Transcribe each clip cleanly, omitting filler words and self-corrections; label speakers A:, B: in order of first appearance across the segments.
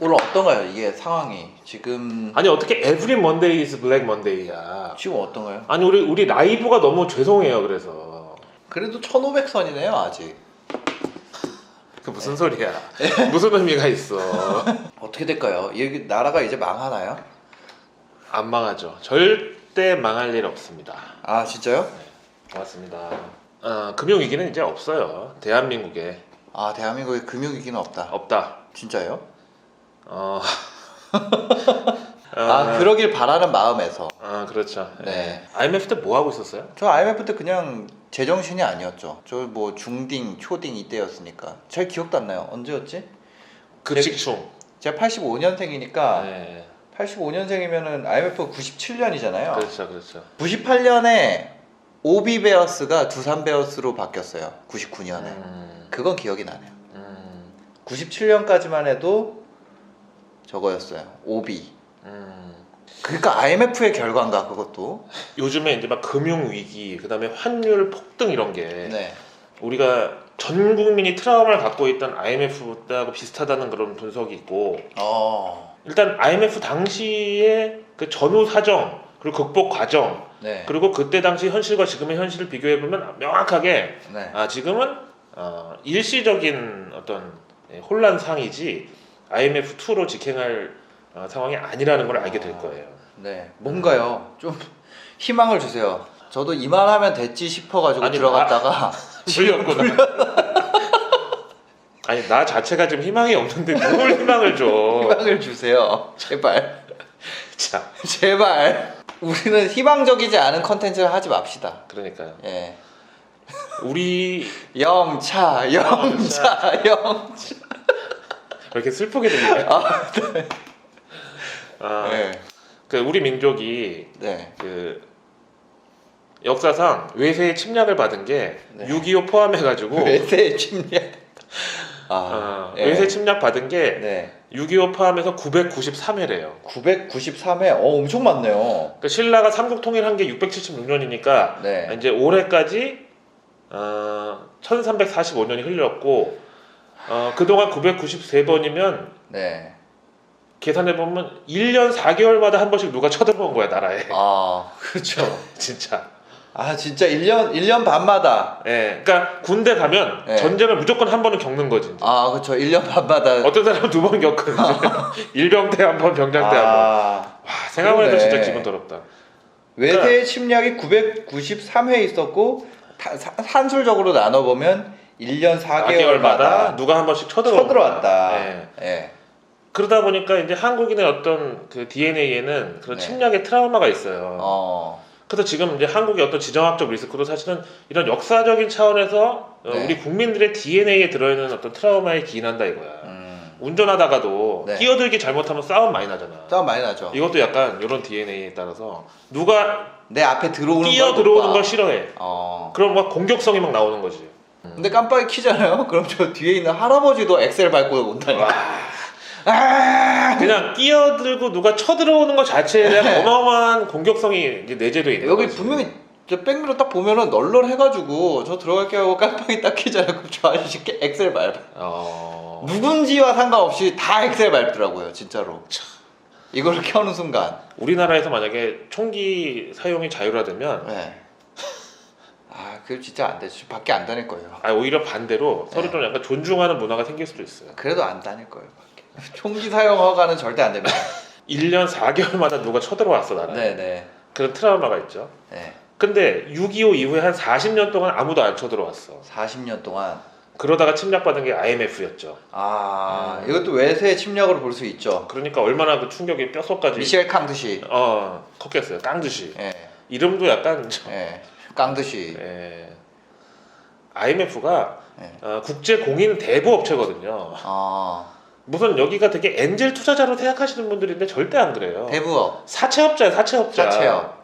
A: 오늘 어떤가요? 이게 상황이 지금
B: 아니 어떻게 every Monday is Black Monday야.
A: 지금 어떤가요?
B: 아니 우리 라이브가 너무 죄송해요. 그래서
A: 그래도 1500선이네요 아직.
B: 그 무슨 소리야? 무슨 의미가 있어?
A: 어떻게 될까요? 이 나라가 이제 망하나요?
B: 안 망하죠. 절대 망할 일 없습니다.
A: 아 진짜요?
B: 고맙습니다. 금융위기는 이제 없어요. 대한민국에
A: 아 대한민국에 금융위기는 없다.
B: 없다.
A: 진짜요?
B: 아
A: 그러길 바라는 마음에서.
B: 그렇죠.
A: 네.
B: IMF 때 뭐 하고 있었어요?
A: 저 IMF 때 그냥 제정신이 아니었죠. 저 뭐 중딩, 초딩 이때였으니까. 잘 기억도 안 나요. 언제였지?
B: 급식충.
A: 제가 85년생이니까
B: 네.
A: 85년생이면은 IMF가 97년이잖아요.
B: 그렇죠, 그렇죠.
A: 98년에 오비베어스가 두산베어스로 바뀌었어요. 99년에. 그건 기억이 나네요. 97년까지만 해도 저거였어요. 오비. 그러니까 IMF의 결과인가 그것도.
B: 요즘에 이제 막 금융 위기, 그다음에 환율 폭등 이런 게
A: 네.
B: 우리가 전 국민이 트라우마를 갖고 있던 IMF 때하고 비슷하다는 그런 분석이 있고, 일단 IMF 당시에 그 전후 사정 그리고 극복 과정,
A: 네.
B: 그리고 그때 당시 현실과 지금의 현실을 비교해 보면 명확하게
A: 네.
B: 지금은 일시적인 어떤 혼란상이지 IMF2로 직행할 상황이 아니라는 걸 알게 될 거예요.
A: 네. 뭔가요? 좀 희망을 주세요. 저도 이만하면 됐지 싶어가지고
B: 아니,
A: 들어갔다가
B: 물렸구나. 아니 나 자체가 지금 희망이 없는데 뭘 희망을 줘?
A: 희망을 주세요. 제발.
B: 자,
A: 제발. 우리는 희망적이지 않은 컨텐츠를 하지 맙시다.
B: 그러니까요.
A: 예.
B: 우리
A: 영차.
B: 왜 이렇게 슬프게 들리냐?
A: 네.
B: 그 우리 민족이
A: 네.
B: 그 역사상 외세의 침략을 받은 게
A: 네.
B: 6.25 포함해가지고
A: 외세의 침략. 예.
B: 외세 침략 받은 게
A: 네.
B: 6.25 포함해서 993회래요.
A: 993회. 엄청 많네요.
B: 그 신라가 삼국 통일한 게 676년이니까
A: 네.
B: 이제 올해까지 1345년이 흘렸고 그동안 993번이면
A: 네.
B: 계산해보면 1년 4개월마다 한 번씩 누가 쳐들어온 거야 나라에.
A: 그렇죠.
B: 진짜.
A: 진짜 1년 반마다.
B: 예, 그러니까 군대 가면
A: 네.
B: 전쟁을 무조건 한 번은 겪는 거지. 이제.
A: 그렇죠. 1년 반마다.
B: 어떤 사람은 2번 겪거든요. 일병 때 한 번, 병장 때 한 번. 와, 생각만 해도
A: 그러네.
B: 진짜 기분 더럽다.
A: 외세의 침략이 993회 있었고 산술적으로 나눠보면 1년 4개월마다
B: 누가 한 번씩
A: 쳐들어왔다.
B: 예.
A: 예.
B: 그러다 보니까 이제 한국인의 어떤 그 DNA에는 그런
A: 네.
B: 침략의 트라우마가 있어요. 그래서 지금 이제 한국의 어떤 지정학적 리스크도 사실은 이런 역사적인 차원에서
A: 네.
B: 우리 국민들의 DNA에 들어있는 어떤 트라우마에 기인한다 이거야. 운전하다가도
A: 네.
B: 끼어들기 잘못하면 싸움 많이 나잖아.
A: 싸움 많이 나죠.
B: 이것도 약간 이런 DNA에 따라서 누가
A: 내 앞에 들어오는
B: 끼어 들어오는 걸 싫어해.
A: 그럼
B: 그럼 막 공격성이 막 나오는 거지.
A: 근데 깜빡이 키잖아요. 그럼 저 뒤에 있는 할아버지도 엑셀 밟고 온다니까.
B: 그냥 끼어들고 누가 쳐들어오는 것 자체에 대한 어마어마한 공격성이 이제 내재되어 있는
A: 여기
B: 거지.
A: 분명히 저 백미러 딱 보면은 널널해가지고 저 들어갈게 하고 깜빡이 딱 키잖아요. 그럼 저 아저씨 엑셀 밟아. 누군지와 상관없이 다 엑셀 밟더라고요, 진짜로. 이거를 켜는 순간.
B: 우리나라에서 만약에 총기 사용이 자유화되면
A: 네. 그거 진짜 안 되죠. 밖에 안 다닐 거예요.
B: 오히려 반대로
A: 네.
B: 서로 좀 약간 존중하는 문화가 생길 수도 있어요.
A: 그래도 안 다닐 거예요. 밖에. 총기 사용 허가는 절대 안 됩니다.
B: 1년 4개월마다 누가 쳐들어왔어 나라에.
A: 네네.
B: 그런 트라우마가 있죠.
A: 네.
B: 근데 6.25 이후에 한 40년 동안 아무도 안 쳐들어왔어.
A: 40년 동안.
B: 그러다가 침략받은 게 IMF였죠.
A: 이것도 외세 침략으로 볼 수 있죠.
B: 그러니까 얼마나 그 충격이 뼛속까지
A: 미셸 캉드시.
B: 컸겠어요. 깡듯이.
A: 예.
B: 이름도 약간
A: 예. 깡드시.
B: IMF가
A: 예.
B: 국제 공인 대부 업체거든요. 무슨 여기가 되게 엔젤 투자자로 생각하시는 분들인데 절대 안 그래요.
A: 대부업.
B: 사채업자야, 사채업자.
A: 사채업.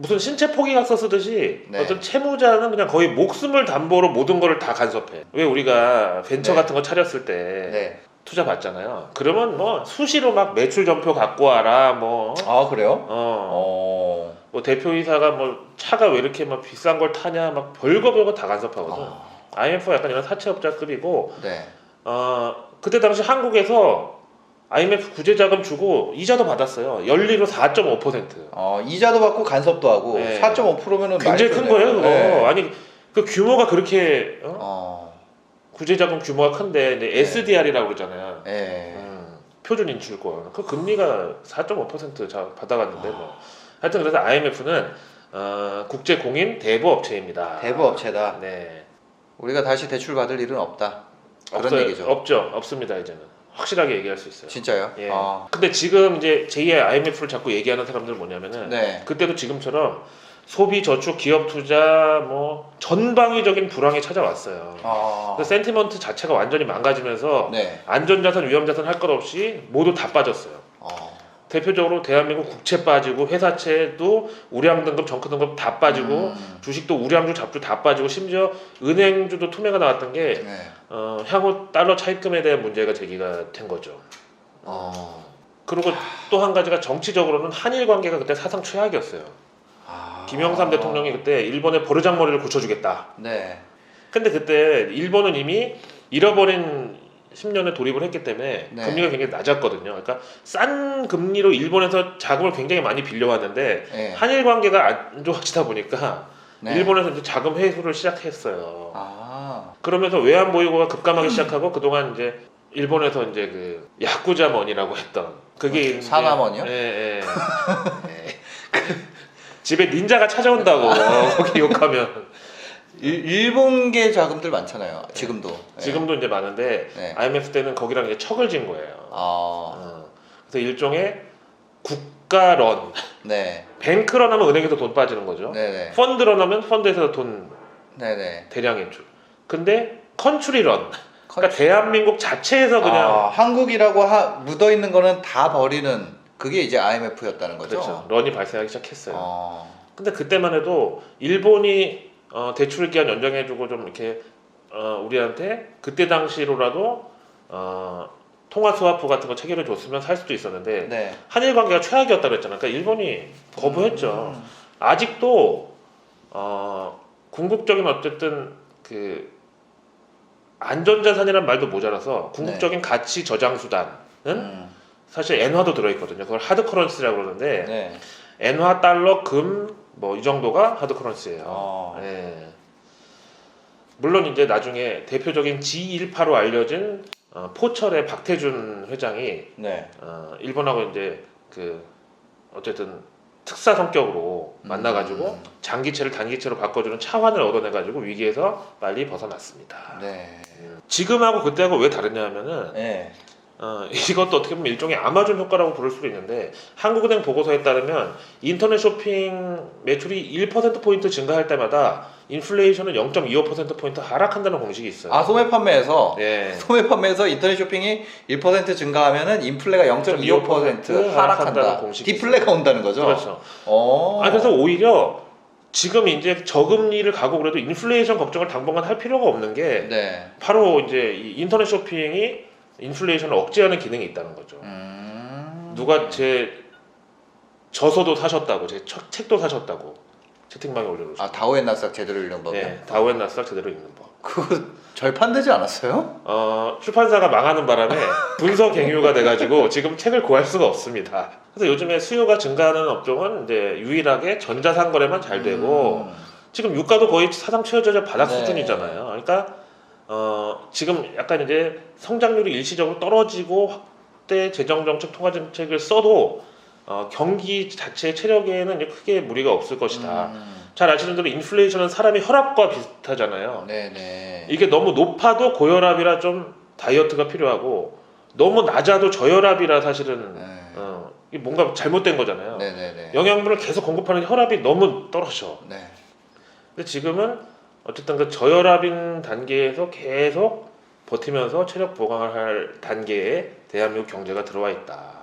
B: 무슨 신체 포기각서 쓰듯이
A: 네.
B: 어떤 채무자는 그냥 거의 목숨을 담보로 모든 거를 다 간섭해. 왜 우리가 벤처
A: 네.
B: 같은 거 차렸을 때
A: 네.
B: 투자 받잖아요. 그러면 뭐 수시로 막 매출 전표 갖고 와라 뭐.
A: 그래요?
B: 뭐 대표이사가 뭐 차가 왜 이렇게 막 비싼 걸 타냐 막 별거 다 간섭하거든. IMF가 약간 이런 사채업자급이고
A: 네.
B: 그때 당시 한국에서 IMF 구제 자금 주고 이자도 받았어요. 연리로 4.5%.
A: 이자도 받고 간섭도 하고
B: 네.
A: 4.5%면은
B: 굉장히 큰 거예요, 그거.
A: 네.
B: 아니 그 규모가 그렇게
A: 어.
B: 구제 자금 규모가 큰데 이제
A: 네.
B: SDR이라고 그러잖아요.
A: 네.
B: 표준 인출권. 그 금리가 4.5% 받아갔는데 뭐. 하여튼 그래서 IMF는 국제 공인 대부 업체입니다.
A: 대부 업체다.
B: 네.
A: 우리가 다시 대출 받을 일은 없다. 그런
B: 없어요.
A: 얘기죠.
B: 없죠. 없습니다 이제는. 확실하게 얘기할 수 있어요.
A: 진짜요?
B: 예. 근데 지금 이제 제2의 IMF를 자꾸 얘기하는 사람들은 뭐냐면은
A: 네.
B: 그때도 지금처럼 소비, 저축, 기업 투자 뭐 전방위적인 불황이 찾아왔어요. 그 센티먼트 자체가 완전히 망가지면서
A: 네.
B: 안전자산, 위험자산 할 것 없이 모두 다 빠졌어요. 대표적으로 대한민국 국채 빠지고 회사채도 우량 등급, 정크 등급 다 빠지고 주식도 우량주, 잡주 다 빠지고 심지어 은행주도 투매가 나왔던 게
A: 네.
B: 향후 달러 차입금에 대한 문제가 제기가 된 거죠. 그리고 또 한 가지가 정치적으로는 한일 관계가 그때 사상 최악이었어요. 김영삼 대통령이 그때 일본의 버르장머리를 고쳐주겠다.
A: 네.
B: 근데 그때 일본은 이미 잃어버린 10년에 돌입을 했기 때문에
A: 네.
B: 금리가 굉장히 낮았거든요. 그러니까 싼 금리로 일본에서 자금을 굉장히 많이 빌려왔는데
A: 네.
B: 한일 관계가 안 좋아지다 보니까
A: 네.
B: 일본에서 이제 자금 회수를 시작했어요. 그러면서 외환 보유고가 급감하기 시작하고 그동안 이제 일본에서 이제 그 야쿠자 머니라고 했던 그게 이제
A: 사나머니요?
B: 예. 집에 닌자가 찾아온다고 거기 욕하면
A: 일본계 자금들 많잖아요. 지금도.
B: 지금도 이제 많은데
A: 네.
B: IMF 때는 거기랑 이제 척을 진 거예요.
A: 아.
B: 그래서 일종의 국가런,
A: 네.
B: 뱅크런 하면 은행에서 돈 빠지는 거죠.
A: 네네.
B: 펀드런 하면 펀드에서 돈
A: 네네.
B: 대량 인출. 근데 컨트리런, 그러니까 대한민국 자체에서 그냥
A: 한국이라고 묻어 있는 거는 다 버리는 그게 이제 IMF였다는 거죠.
B: 그렇죠. 런이 발생하기 시작했어요. 근데 그때만 해도 일본이 대출 기한 연장해주고 좀 이렇게 우리한테 그때 당시로라도 통화 스와프 같은 거 체결해 줬으면 살 수도 있었는데
A: 네.
B: 한일 관계가 최악이었다 그랬잖아요. 그러니까 일본이 거부했죠. 아직도 궁극적인 어쨌든 그 안전자산이란 말도 모자라서 궁극적인 가치 저장 수단은 사실 엔화도 들어있거든요. 그걸 하드 커런시라고 그러는데
A: 네.
B: 엔화, 달러, 금 뭐 이 정도가 하드 커런시예요. 네. 물론 이제 나중에 대표적인 G18로 알려진 포철의 박태준 회장이
A: 네.
B: 일본하고 이제 그 어쨌든 특사 성격으로 만나가지고 장기채를 단기채로 바꿔주는 차환을 얻어내가지고 위기에서 빨리 벗어났습니다.
A: 네.
B: 지금하고 그때하고 왜 다르냐면은
A: 네.
B: 이것도 어떻게 보면 일종의 아마존 효과라고 부를 수도 있는데 한국은행 보고서에 따르면 인터넷 쇼핑 매출이 1%포인트 증가할 때마다 인플레이션은 0.25%포인트 하락한다는 공식이 있어요.
A: 소매 판매에서
B: 네.
A: 소매 판매에서 인터넷 쇼핑이 1% 증가하면은 인플레가 0.25% 하락한다.
B: 공식이
A: 디플레가 온다는 거죠.
B: 그렇죠. 그래서 오히려 지금 이제 저금리를 가고 그래도 인플레이션 걱정을 당분간 할 필요가 없는 게
A: 네.
B: 바로 이제 이 인터넷 쇼핑이 인플레이션을 억제하는 기능이 있다는 거죠. 누가 제 저서도 사셨다고, 제 책도 사셨다고 채팅방에 올려놓으셨어요.
A: 다오앤나스닥 제대로 읽는 법이요?
B: 네, 다오앤나스닥 제대로 읽는 법.
A: 그거 절판되지 않았어요?
B: 출판사가 망하는 바람에 분서 갱유가 돼가지고 지금 책을 구할 수가 없습니다. 그래서 요즘에 수요가 증가하는 업종은 이제 유일하게 전자상 거래만 잘 되고 지금 유가도 거의 사상 최저자 바닥
A: 네.
B: 수준이잖아요. 그러니까 지금 약간 이제 성장률이 일시적으로 떨어지고 확대 재정 정책, 통화 정책을 써도 경기 자체의 체력에는 이제 크게 무리가 없을 것이다. 잘 아시는 대로 인플레이션은 사람의 혈압과 비슷하잖아요.
A: 네네.
B: 이게 너무 높아도 고혈압이라 좀 다이어트가 필요하고 너무 낮아도 저혈압이라 사실은 이게 뭔가 잘못된 거잖아요.
A: 네네네.
B: 영양분을 계속 공급하는 혈압이 너무 떨어져.
A: 네.
B: 근데 지금은 어쨌든 그 저혈압인 단계에서 계속 버티면서 체력 보강을 할 단계에 대한민국 경제가 들어와 있다.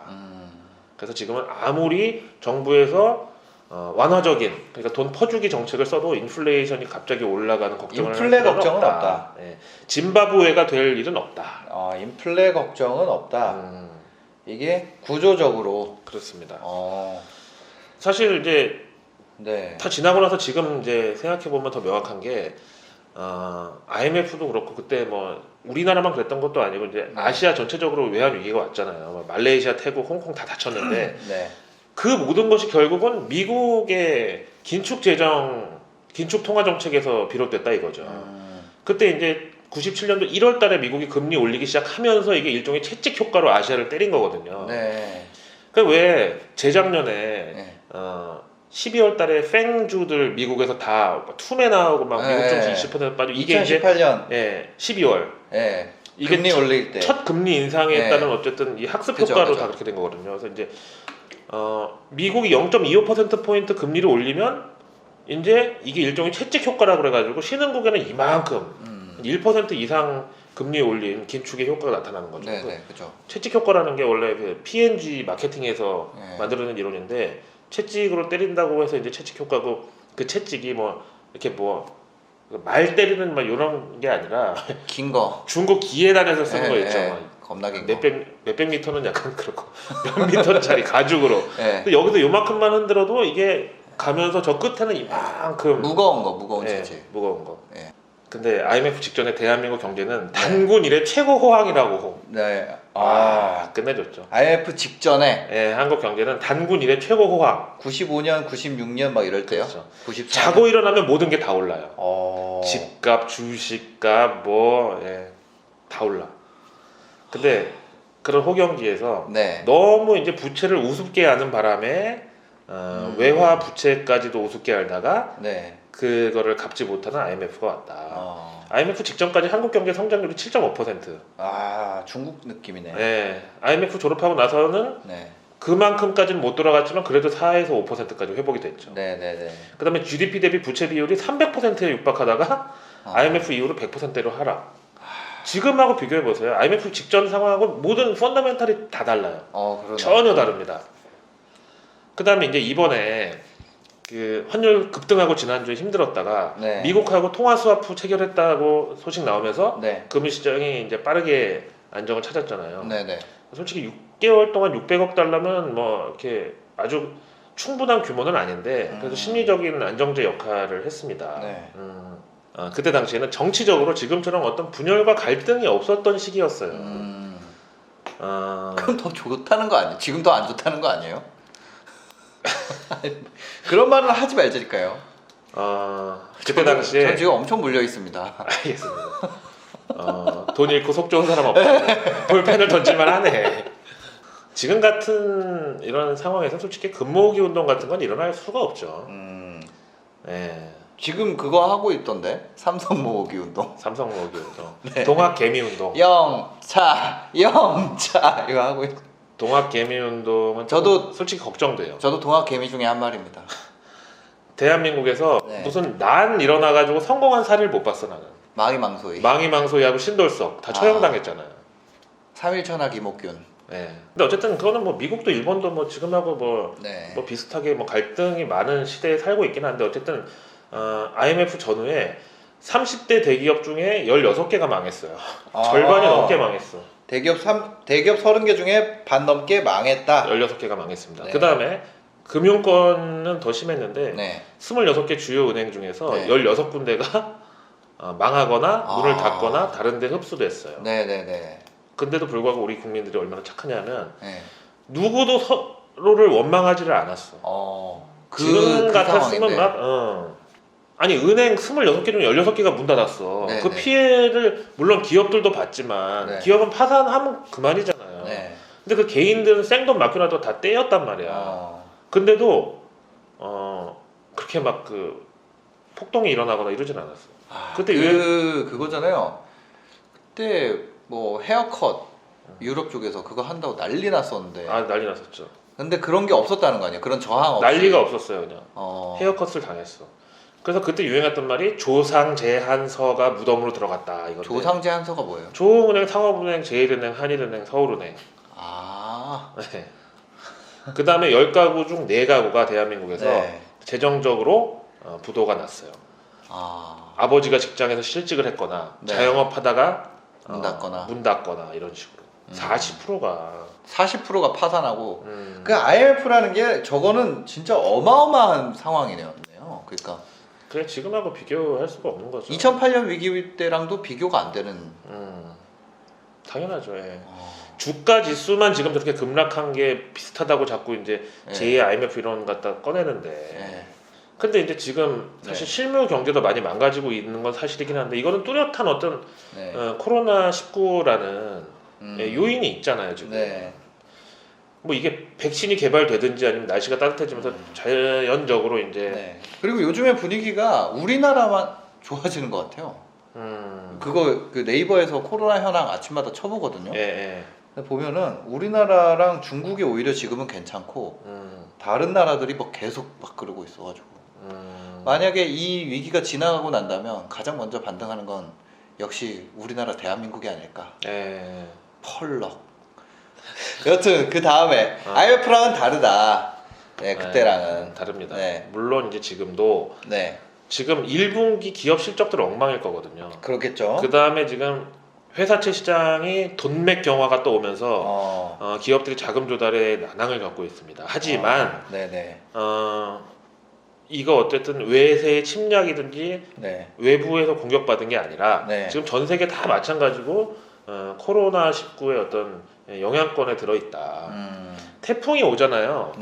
B: 그래서 지금은 아무리 정부에서 완화적인 그러니까 돈 퍼주기 정책을 써도 인플레이션이 갑자기 올라가는 걱정을
A: 인플레
B: 할 필요는
A: 걱정은 없다.
B: 네. 짐바브웨가 될 일은 없다.
A: 인플레 걱정은 없다. 이게 구조적으로
B: 그렇습니다.
A: 어.
B: 사실 이제
A: 네.
B: 다 지나고 나서 지금 이제 생각해 보면 더 명확한 게 IMF도 그렇고 그때 뭐 우리나라만 그랬던 것도 아니고 이제 아시아 전체적으로 외환 위기가 왔잖아요. 뭐 말레이시아, 태국, 홍콩 다 다쳤는데
A: 네.
B: 그 모든 것이 결국은 미국의 긴축 통화 정책에서 비롯됐다 이거죠. 그때 이제 97년도 1월 달에 미국이 금리 올리기 시작하면서 이게 일종의 채찍 효과로 아시아를 때린 거거든요.
A: 네.
B: 그 왜 재작년에
A: 네.
B: 12월 달에 팽주들 미국에서 다 투매 나오고 막 미국 증시 20% 빠지고 이게
A: 2018년
B: 이제 12월
A: 네.
B: 이게
A: 금리 올릴 때
B: 첫 금리 인상에
A: 네.
B: 따른 어쨌든 이 학습
A: 그죠,
B: 효과로
A: 그죠.
B: 다 그렇게 된 거거든요. 그래서 이제 미국이 0.25% 포인트 금리를 올리면 이제 이게 일종의 채찍 효과라 그래가지고 신흥국에는 이만큼 1% 이상 금리 올린 긴축의 효과가 나타나는 거죠.
A: 네네 그죠.
B: 채찍 효과라는 게 원래 그 P&G 마케팅에서
A: 네.
B: 만들어낸 이론인데 채찍으로 때린다고 해서 이제 채찍 효과고 그 채찍이 뭐 이렇게 뭐 말 때리는 막 이런 게 아니라
A: 긴 거.
B: 중국 기계단에서 쓰는 거 있죠.
A: 겁나 긴 거.
B: 몇백 미터는 약간 그렇고 몇 미터짜리 가죽으로.
A: 네.
B: 근데 여기서 요만큼만 흔들어도 이게 가면서 저 끝에는 이만큼
A: 무거운
B: 예,
A: 채찍.
B: 무거운 거.
A: 예.
B: 근데 IMF 직전에 대한민국 경제는 단군 이래 최고 호황이라고
A: 네.
B: 끝내줬죠.
A: IMF 직전에
B: 예, 한국 경제는 단군 이래 최고 호황.
A: 95년, 96년 막 이럴 때요.
B: 그렇죠.
A: 94년.
B: 자고 일어나면 모든 게 다 올라요. 집값, 주식값 다 올라. 근데 그런 호경기에서
A: 네.
B: 너무 이제 부채를 우습게 하는 바람에 외화 부채까지도 우습게 알다가
A: 네.
B: 그거를 갚지 못하는 IMF가 왔다. IMF 직전까지 한국 경제 성장률이 7.5%.
A: 중국 느낌이네.
B: 네. IMF 졸업하고 나서는
A: 네.
B: 그만큼까지는 못 돌아갔지만 그래도 4에서 5%까지 회복이 됐죠.
A: 네네네.
B: 그다음에 GDP 대비 부채 비율이 300%에 육박하다가 IMF 이후로 100%로 하락. 지금하고 비교해 보세요. IMF 직전 상황하고 모든 펀더멘탈이 다 달라요.
A: 그러네.
B: 전혀 다릅니다. 그다음에 이제 이번에 그 환율 급등하고 지난주에 힘들었다가
A: 네.
B: 미국하고 통화 스와프 체결했다고 소식 나오면서
A: 네.
B: 금융 시장이 이제 빠르게 안정을 찾았잖아요.
A: 네네.
B: 솔직히 6개월 동안 600억 달러면 뭐 이렇게 아주 충분한 규모는 아닌데 그래도 심리적인 안정제 역할을 했습니다.
A: 네.
B: 그때 당시에는 정치적으로 지금처럼 어떤 분열과 갈등이 없었던 시기였어요.
A: 그럼 더 좋다는 거 아니에요? 지금 더 안 좋다는 거 아니에요? 그런 말은 하지 말자니까요.
B: 그때 당시에
A: 저 지금 엄청 물려 있습니다.
B: 알겠습니다. 돈 잃고 속 좋은 사람 없다. 볼펜을 던질만 하네. 지금 같은 이런 상황에서 솔직히 금모으기 운동 같은 건 일어날 수가 없죠. 네.
A: 지금 그거 하고 있던데 삼성 모으기 운동.
B: 삼성 모으기 운동.
A: 네.
B: 동학 개미 운동.
A: 영차 이거 하고 있.
B: 동학 개미 운동은
A: 저도
B: 솔직히 걱정돼요.
A: 저도 동학 개미 중에 한 마리입니다.
B: 대한민국에서
A: 네.
B: 무슨 난 일어나가지고 성공한 사례를 못 봤어 나는.
A: 망이망소이하고
B: 신돌석 다 처형당했잖아요.
A: 3일 천하 이목균.
B: 네. 근데 어쨌든 그거는 뭐 미국도 일본도 뭐 지금하고 뭐
A: 네.
B: 비슷하게 뭐 갈등이 많은 시대에 살고 있긴 한데 어쨌든 IMF 전후에 30대 대기업 중에 16개가 망했어요. 절반이 넘게 망했어.
A: 대기업 30개 중에 반 넘게 망했다.
B: 16개가 망했습니다.
A: 네.
B: 그 다음에 금융권은 더 심했는데
A: 네.
B: 26개 주요 은행 중에서
A: 네.
B: 16군데가 망하거나 문을 닫거나 다른 데 흡수됐어요.
A: 네네네.
B: 근데도 불구하고 우리 국민들이 얼마나 착하냐면
A: 네.
B: 누구도 서로를 원망하지를 않았어. 지금 같았으면 막 아니 은행 26개 중에 16개가 문 닫았어.
A: 네,
B: 그
A: 네.
B: 피해를 물론 기업들도 봤지만
A: 네.
B: 기업은 파산하면 그만이잖아요.
A: 네.
B: 근데 그 개인들은 생돈 맡겨놔도 다 떼였단 말이야. 근데도 그렇게 막 그 폭동이 일어나거나 이러진 않았어. 그때
A: 그거잖아요. 그때 뭐 헤어컷 유럽 쪽에서 그거 한다고 난리 났었는데.
B: 난리 났었죠.
A: 근데 그런 게 없었다는 거 아니에요? 그런 저항 없이.
B: 난리가 없었어요 그냥. 헤어컷을 당했어. 그래서 그때 유행했던 말이 조상제한서가 무덤으로 들어갔다 이건데.
A: 조상제한서가 뭐예요?
B: 조은행, 상업은행, 제일은행, 한일은행, 서울은행. 네. 그 다음에 10가구 중 4가구가 대한민국에서
A: 네.
B: 재정적으로 부도가 났어요. 아버지가 직장에서 실직을 했거나
A: 네.
B: 자영업하다가
A: 문 닫거나
B: 이런 식으로 40%가
A: 40%가 파산하고 그 IMF라는 게 저거는 진짜 어마어마한 상황이네요. 그러니까
B: 그래 지금하고 비교할 수가 없는 거죠.
A: 2008년 위기 때랑도 비교가 안 되는.
B: 당연하죠. 예. 주가 지수만 지금 저렇게 급락한 게 비슷하다고 자꾸 이제 제2의 IMF 이런 거 갖다 꺼내는데. 근데 이제 지금 사실 실무 경제도 많이 망가지고 있는 건 사실이긴 한데 이거는 뚜렷한 어떤 코로나 19라는 요인이 있잖아요 지금. 뭐 이게 백신이 개발되든지 아니면 날씨가 따뜻해지면서 자연적으로 이제.
A: 그리고 요즘에 분위기가 우리나라만 좋아지는 것 같아요. 그거 그 네이버에서 코로나 현황 아침마다 쳐보거든요. 근데 보면은 우리나라랑 중국이 오히려 지금은 괜찮고 다른 나라들이 뭐 계속 막 그러고 있어가지고 만약에 이 위기가 지나가고 난다면 가장 먼저 반등하는 건 역시 우리나라 대한민국이 아닐까. 펄럭. 여튼 그 다음에 IMF랑은 다르다. 그때랑은
B: 다릅니다. 물론 이제 지금도 지금 1분기 기업 실적들 엉망일 거거든요.
A: 그렇겠죠.
B: 그 다음에 지금 회사채 시장이 돈맥 경화가 또 오면서 기업들이 자금 조달에 난항을 겪고 있습니다. 하지만 이거 어쨌든 외세의 침략이든지 외부에서 공격받은 게 아니라 지금 전 세계 다 마찬가지고 코로나 19의 어떤 영향권에 들어있다. 태풍이 오잖아요.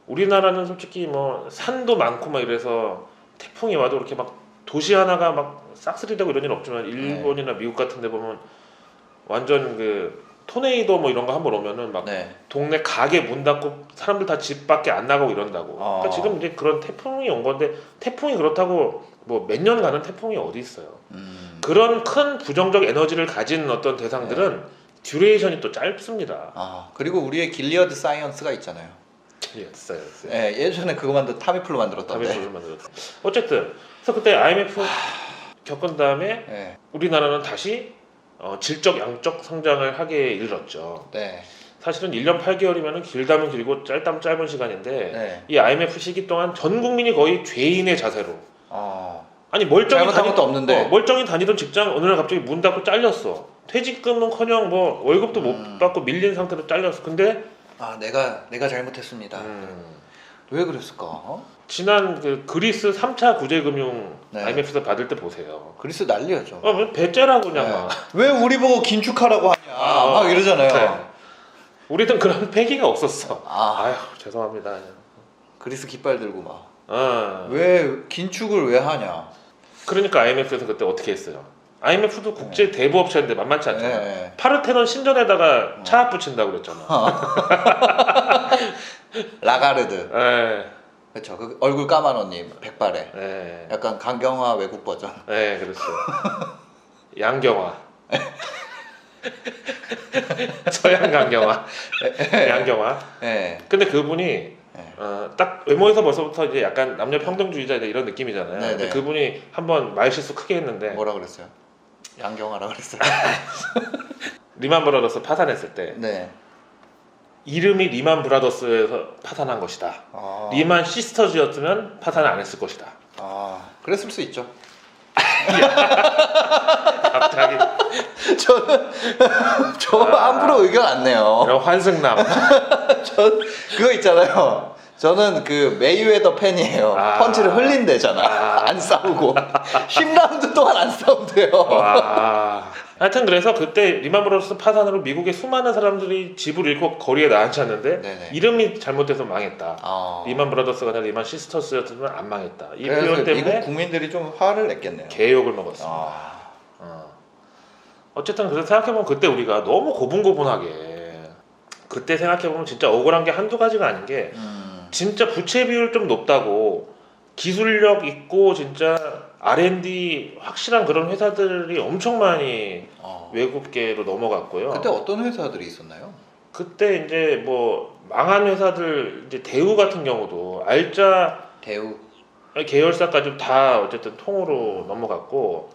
B: 우리나라는 솔직히 뭐 산도 많고 막 이래서 태풍이 와도 그렇게 막 도시 하나가 막 싹쓸이되고 이런 일 없지만 일본이나 미국 같은 데 보면 완전 그 토네이도 뭐 이런 거 한번 오면은 막 동네 가게 문 닫고 사람들 다 집 밖에 안 나가고 이런다고. 그러니까 지금 이제 그런 태풍이 온 건데 태풍이 그렇다고 뭐 몇 년 가는 태풍이 어디 있어요. 그런 큰 부정적 에너지를 가진 어떤 대상들은 듀레이션이 또 짧습니다.
A: 그리고 우리의 길리어드 사이언스가 있잖아요.
B: 길리어드 사이언스.
A: 예전에 그거 타미플루 만들었던데.
B: 타미플루 만들었다. 어쨌든 그래서 그때 IMF 겪은 다음에 우리나라는 다시 질적 양적 성장을 하게 이르렀죠. 사실은 1년 8개월이면 길다면 길고 짧다면 짧은 시간인데 이 IMF 시기 동안 전 국민이 거의 죄인의 자세로 아니 멀쩡히
A: 것도 없는데
B: 멀쩡히 다니던 직장 어느 날 갑자기 문 닫고 잘렸어. 퇴직금은커녕 뭐 월급도 못 받고 밀린 상태로 잘렸어. 근데
A: 내가 잘못했습니다. 왜 그랬을까?
B: 지난 그 그리스 3차 구제금융 IMF에서 받을 때 보세요.
A: 그리스 난리였죠.
B: 배째라고 그냥 막.
A: 왜 우리 보고 긴축하라고 하냐 막 이러잖아요.
B: 우리는 그런 패기가 없었어. 아휴 죄송합니다.
A: 그리스 깃발 들고 막. 왜 긴축을 왜 하냐.
B: 그러니까 IMF에서 그때 어떻게 했어요? IMF도 국제 대부업체인데 만만치 않잖아. 파르테논 신전에다가 차 붙인다고 그랬잖아.
A: 라가르드. 그렇죠. 그 얼굴 까만 언니 백발에. 약간 강경화 외국 버전.
B: 그렇죠. 양경화. 서양 강경화. 양경화. 근데 그분이 딱 외모에서 벌써부터 이제 약간 남녀 평등주의자 이런 느낌이잖아요. 근데 그분이 한번 말실수 크게 했는데
A: 뭐라 그랬어요? 양경화라 그랬어요.
B: 리만 브라더스 파산했을 때 이름이 리만 브라더스에서 파산한 것이다. 리만 시스터즈였으면 파산을 안 했을 것이다.
A: 그랬을 수 있죠.
B: 갑자기
A: 저는 함부로 의견 안 내요.
B: 환승남.
A: 그거 있잖아요. 저는 그 메이웨더 팬이에요. 펀치를 흘린대잖아. 안 싸우고 10라운드 동안 안 싸운대요.
B: 하여튼 그래서 그때 리만 브라더스 파산으로 미국의 수많은 사람들이 집을 잃고 거리에 나앉혔는데 이름이 잘못돼서 망했다. 리만 브라더스가 아니라 리만 시스터스였으면 안 망했다. 이 표현 때문에
A: 미국 국민들이 좀 화를 냈겠네요.
B: 개욕을 먹었습니다. 어쨌든 그래서 생각해보면 그때 우리가 너무 고분고분하게 그때 생각해보면 진짜 억울한 게 한두 가지가 아닌 게 진짜 부채 비율 좀 높다고 기술력 있고 진짜 R&D 확실한 그런 회사들이 엄청 많이 외국계로 넘어갔고요.
A: 그때 어떤 회사들이 있었나요?
B: 그때 이제 뭐 망한 회사들 이제 대우 같은 경우도 알짜
A: 대우
B: 계열사까지 다 어쨌든 통으로 넘어갔고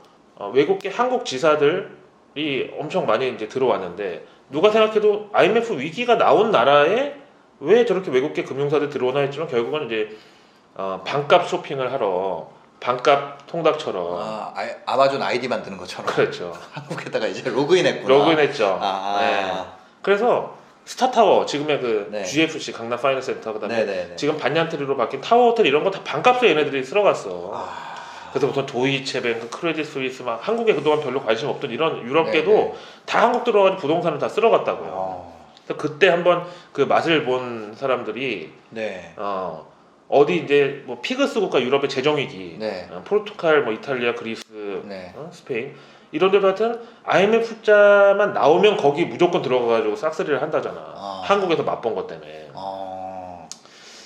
B: 외국계 한국 지사들이 엄청 많이 이제 들어왔는데 누가 생각해도 IMF 위기가 나온 나라에 왜 저렇게 외국계 금융사들 들어오나 했지만 결국은 이제 반값 쇼핑을 하러 반값 통닭처럼
A: 아마존 아이디 만드는 것처럼
B: 그렇죠.
A: 한국에다가 이제 로그인했구나.
B: 로그인했죠. 그래서 스타타워 지금의 그 GFC 강남 파이낸스 센터 그다음에 지금 반얀트리로 바뀐 타워 호텔 이런 거 다 반값에 얘네들이 쓸어갔어. 그래서 보통 도이체뱅크, 크레딧 스위스 막 한국에 그동안 별로 관심 없던 이런 유럽계도
A: 네네.
B: 다 한국 들어가서 부동산을 다 쓸어갔다고요. 그래서 그때 한번 그 맛을 본 사람들이
A: 네.
B: 어디 이제 뭐 피그스 국가 유럽의 재정 위기,
A: 네.
B: 포르투갈, 뭐 이탈리아, 그리스,
A: 네.
B: 스페인 이런 데도 하여튼 IMF 숫자만 나오면 거기 무조건 들어가가지고 싹쓸이를 한다잖아. 한국에서 맛본 것 때문에.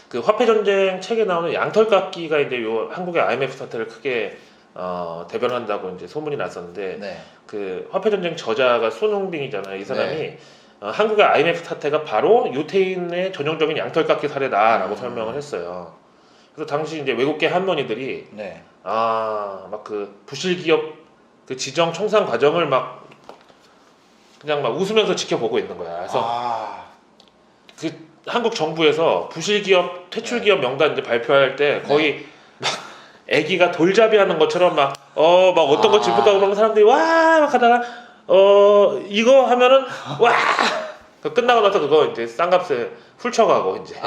B: 그 화폐 전쟁 책에 나오는 양털깎기가 이제 요 한국의 IMF 사태를 크게 대변한다고 이제 소문이 났었는데
A: 네.
B: 그 화폐 전쟁 저자가 손흥빈이잖아요. 이 사람이 한국의 IMF 사태가 바로 유태인의 전형적인 양털깎기 사례다라고 설명을 했어요. 그래서 당시 이제 외국계 한머니들이
A: 네.
B: 막 그 부실 기업 그 지정 청산 과정을 막 그냥 막 웃으면서 지켜보고 있는 거야. 그래서 그 한국 정부에서 부실 기업, 퇴출 기업 명단 이제 발표할 때 거의 막 애기가 돌잡이 하는 것처럼 막 어떤 거 짚을까 그러면 사람들이 와 막 하다가 이거 하면은 와 끝나고 나서 그거 이제 싼값에 훌쳐가고 이제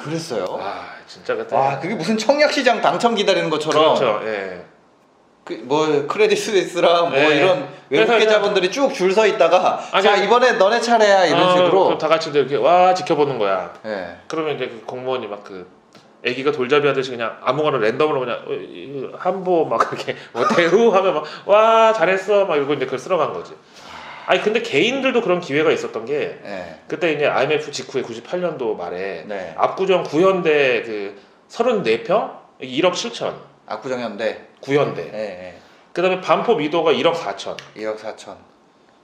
A: 그랬어요.
B: 진짜 같아.
A: 그게 무슨 청약시장 당첨 기다리는 것처럼.
B: 그렇죠. 예.
A: 뭐 크레딧 스위스랑 뭐 이런 외국 계좌분들이 쭉 줄 서 있다가 자 이번에 너네 차례야 이런 식으로
B: 그럼 다 같이 이렇게 와 지켜보는 거야.
A: 네.
B: 그러면 이제 그 공무원이 막 그 애기가 돌잡이 하듯이 그냥 아무거나 랜덤으로 그냥 한보 막 그렇게 뭐 대우 하면 막 와 잘했어 막 이러고 이제 그걸 쓸어간 거지. 아니 근데 개인들도 그런 기회가 있었던 게 그때 이제 IMF 직후에 98년도 말에 압구정 구현대 그 34평 1억 7천.
A: 압구정 현대.
B: 구현대. 그다음에 반포 미도가 1억 4천.
A: 1억 4천.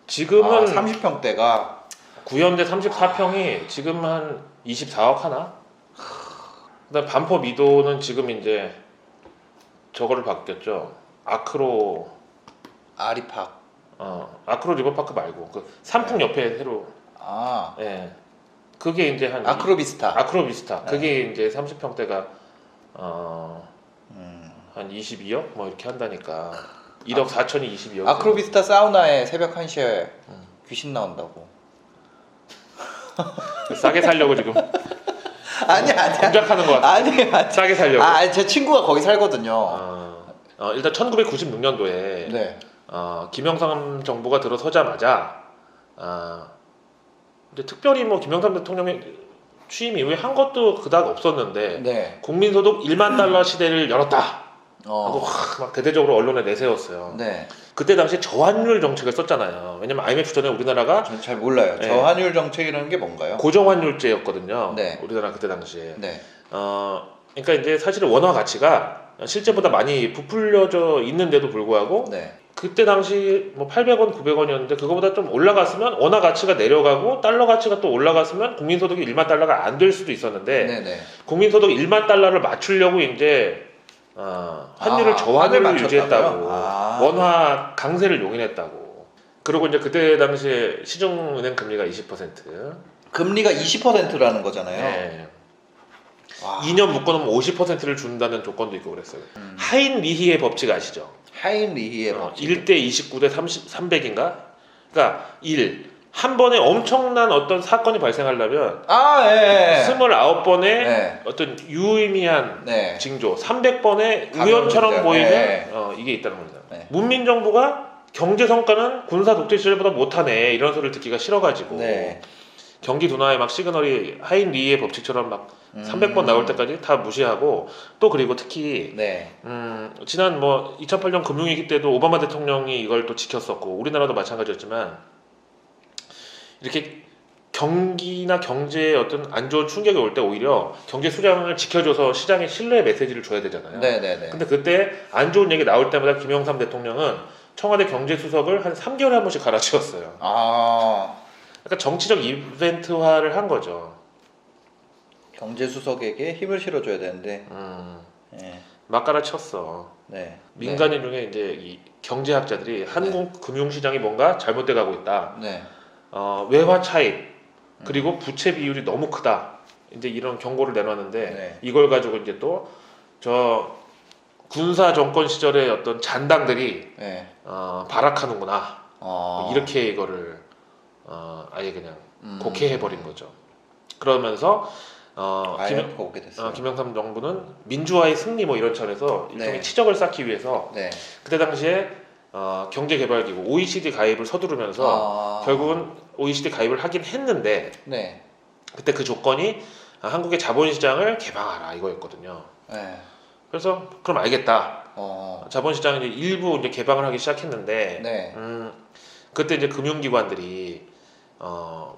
B: 지금은
A: 30평대가
B: 구현대 34평이 지금 한 24억 하나? 그다음 반포 미도는 지금 이제 저거를 바뀌었죠. 아크로
A: 아리팍.
B: 아크로 리버파크 말고 그 산풍 옆에 새로. 그게 이제 한
A: 아크로비스타.
B: 아크로비스타. 그게 이제 30평대가 한 22억 뭐 이렇게 한다니까. 1억 4천이 22억.
A: 아크로비스타 사우나에 새벽 1시에 귀신 나온다고.
B: 싸게 살려고 지금.
A: 아니야.
B: 공작하는 거 같아.
A: 아니야.
B: 싸게 살려고.
A: 제 친구가 거기 살거든요.
B: 일단 1996년도에 김영삼 정부가 들어서자마자 근데 특별히 뭐 김영삼 대통령이 취임 이후에 한 것도 그닥 없었는데 국민소득 1만 달러 시대를 열었다 하고 막 대대적으로 언론에 내세웠어요. 그때 당시 저환율 정책을 썼잖아요. 왜냐면 IMF 전에 우리나라가
A: 저는 잘 몰라요. 저환율 정책이라는 게 뭔가요?
B: 고정환율제였거든요. 우리나라 그때 당시에. 그러니까 이제 사실은 원화 가치가 실제보다 많이 부풀려져 있는데도 불구하고 그때 당시 뭐 800원, 900원이었는데 그거보다 좀 올라갔으면 원화 가치가 내려가고 달러 가치가 또 올라갔으면 국민소득이 1만 달러가 안 될 수도 있었는데 국민소득 1만 달러를 맞추려고 이제 환율을 저환율을 유지했다고. 원화 강세를 용인했다고. 그리고 이제 그때 당시에 시중은행 금리가 20%.
A: 금리가 20%라는 거잖아요.
B: 2년 묶어놓으면 50%를 준다는 조건도 있고 그랬어요. 하인리히의 법칙 아시죠?
A: 하인리히의 법칙.
B: 1대 29대 300인가? 그러니까 한 번에 엄청난 어떤 사건이 발생하려면 29번의 어떤 유의미한 징조, 300번의 우연처럼 보이는 이게 있다는 겁니다. 문민정부가 경제 성과는 군사 독재 시절보다 못하네 이런 소리를 듣기가 싫어가지고 경기 둔화에 막 시그널이 하인리히의 법칙처럼 막 300번 나올 때까지 다 무시하고 또 그리고 특히 지난 뭐 2008년 금융위기 때도 오바마 대통령이 이걸 또 지켰었고 우리나라도 마찬가지였지만 이렇게 경기나 경제에 어떤 안 좋은 충격이 올 때 오히려 경제 수장을 지켜줘서 시장에 신뢰의 메시지를 줘야 되잖아요. 근데 그때 안 좋은 얘기 나올 때마다 김영삼 대통령은 청와대 경제수석을 한 3개월에 한 번씩 갈아치웠어요. 그러니까 정치적 이벤트화를 한 거죠.
A: 경제수석에게 힘을 실어줘야 되는데
B: 막 갈아쳤어. 민간인 중에 이제 이 경제학자들이 한국 금융시장이 뭔가 잘못돼 가고 있다. 외화 차익 그리고 부채 비율이 너무 크다. 이제 이런 경고를 내놨는데 이걸 가지고 이제 또 저 군사 정권 시절의 어떤 잔당들이 발악하는구나. 이렇게 이거를 아예 그냥 곡해해 버린 거죠. 그러면서
A: IMF가 오게 됐어요.
B: 김영삼 정부는 민주화의 승리 뭐 이런 차원에서 일종의
A: 네.
B: 치적을 쌓기 위해서
A: 네.
B: 그때 당시에 경제개발기구 OECD 가입을 서두르면서 결국은 OECD 가입을 하긴 했는데
A: 네.
B: 그때 그 조건이 한국의 자본시장을 개방하라 이거였거든요.
A: 네.
B: 그래서 그럼 알겠다. 자본시장을 이제 일부 이제 개방을 하기 시작했는데
A: 네.
B: 그때 이제 금융기관들이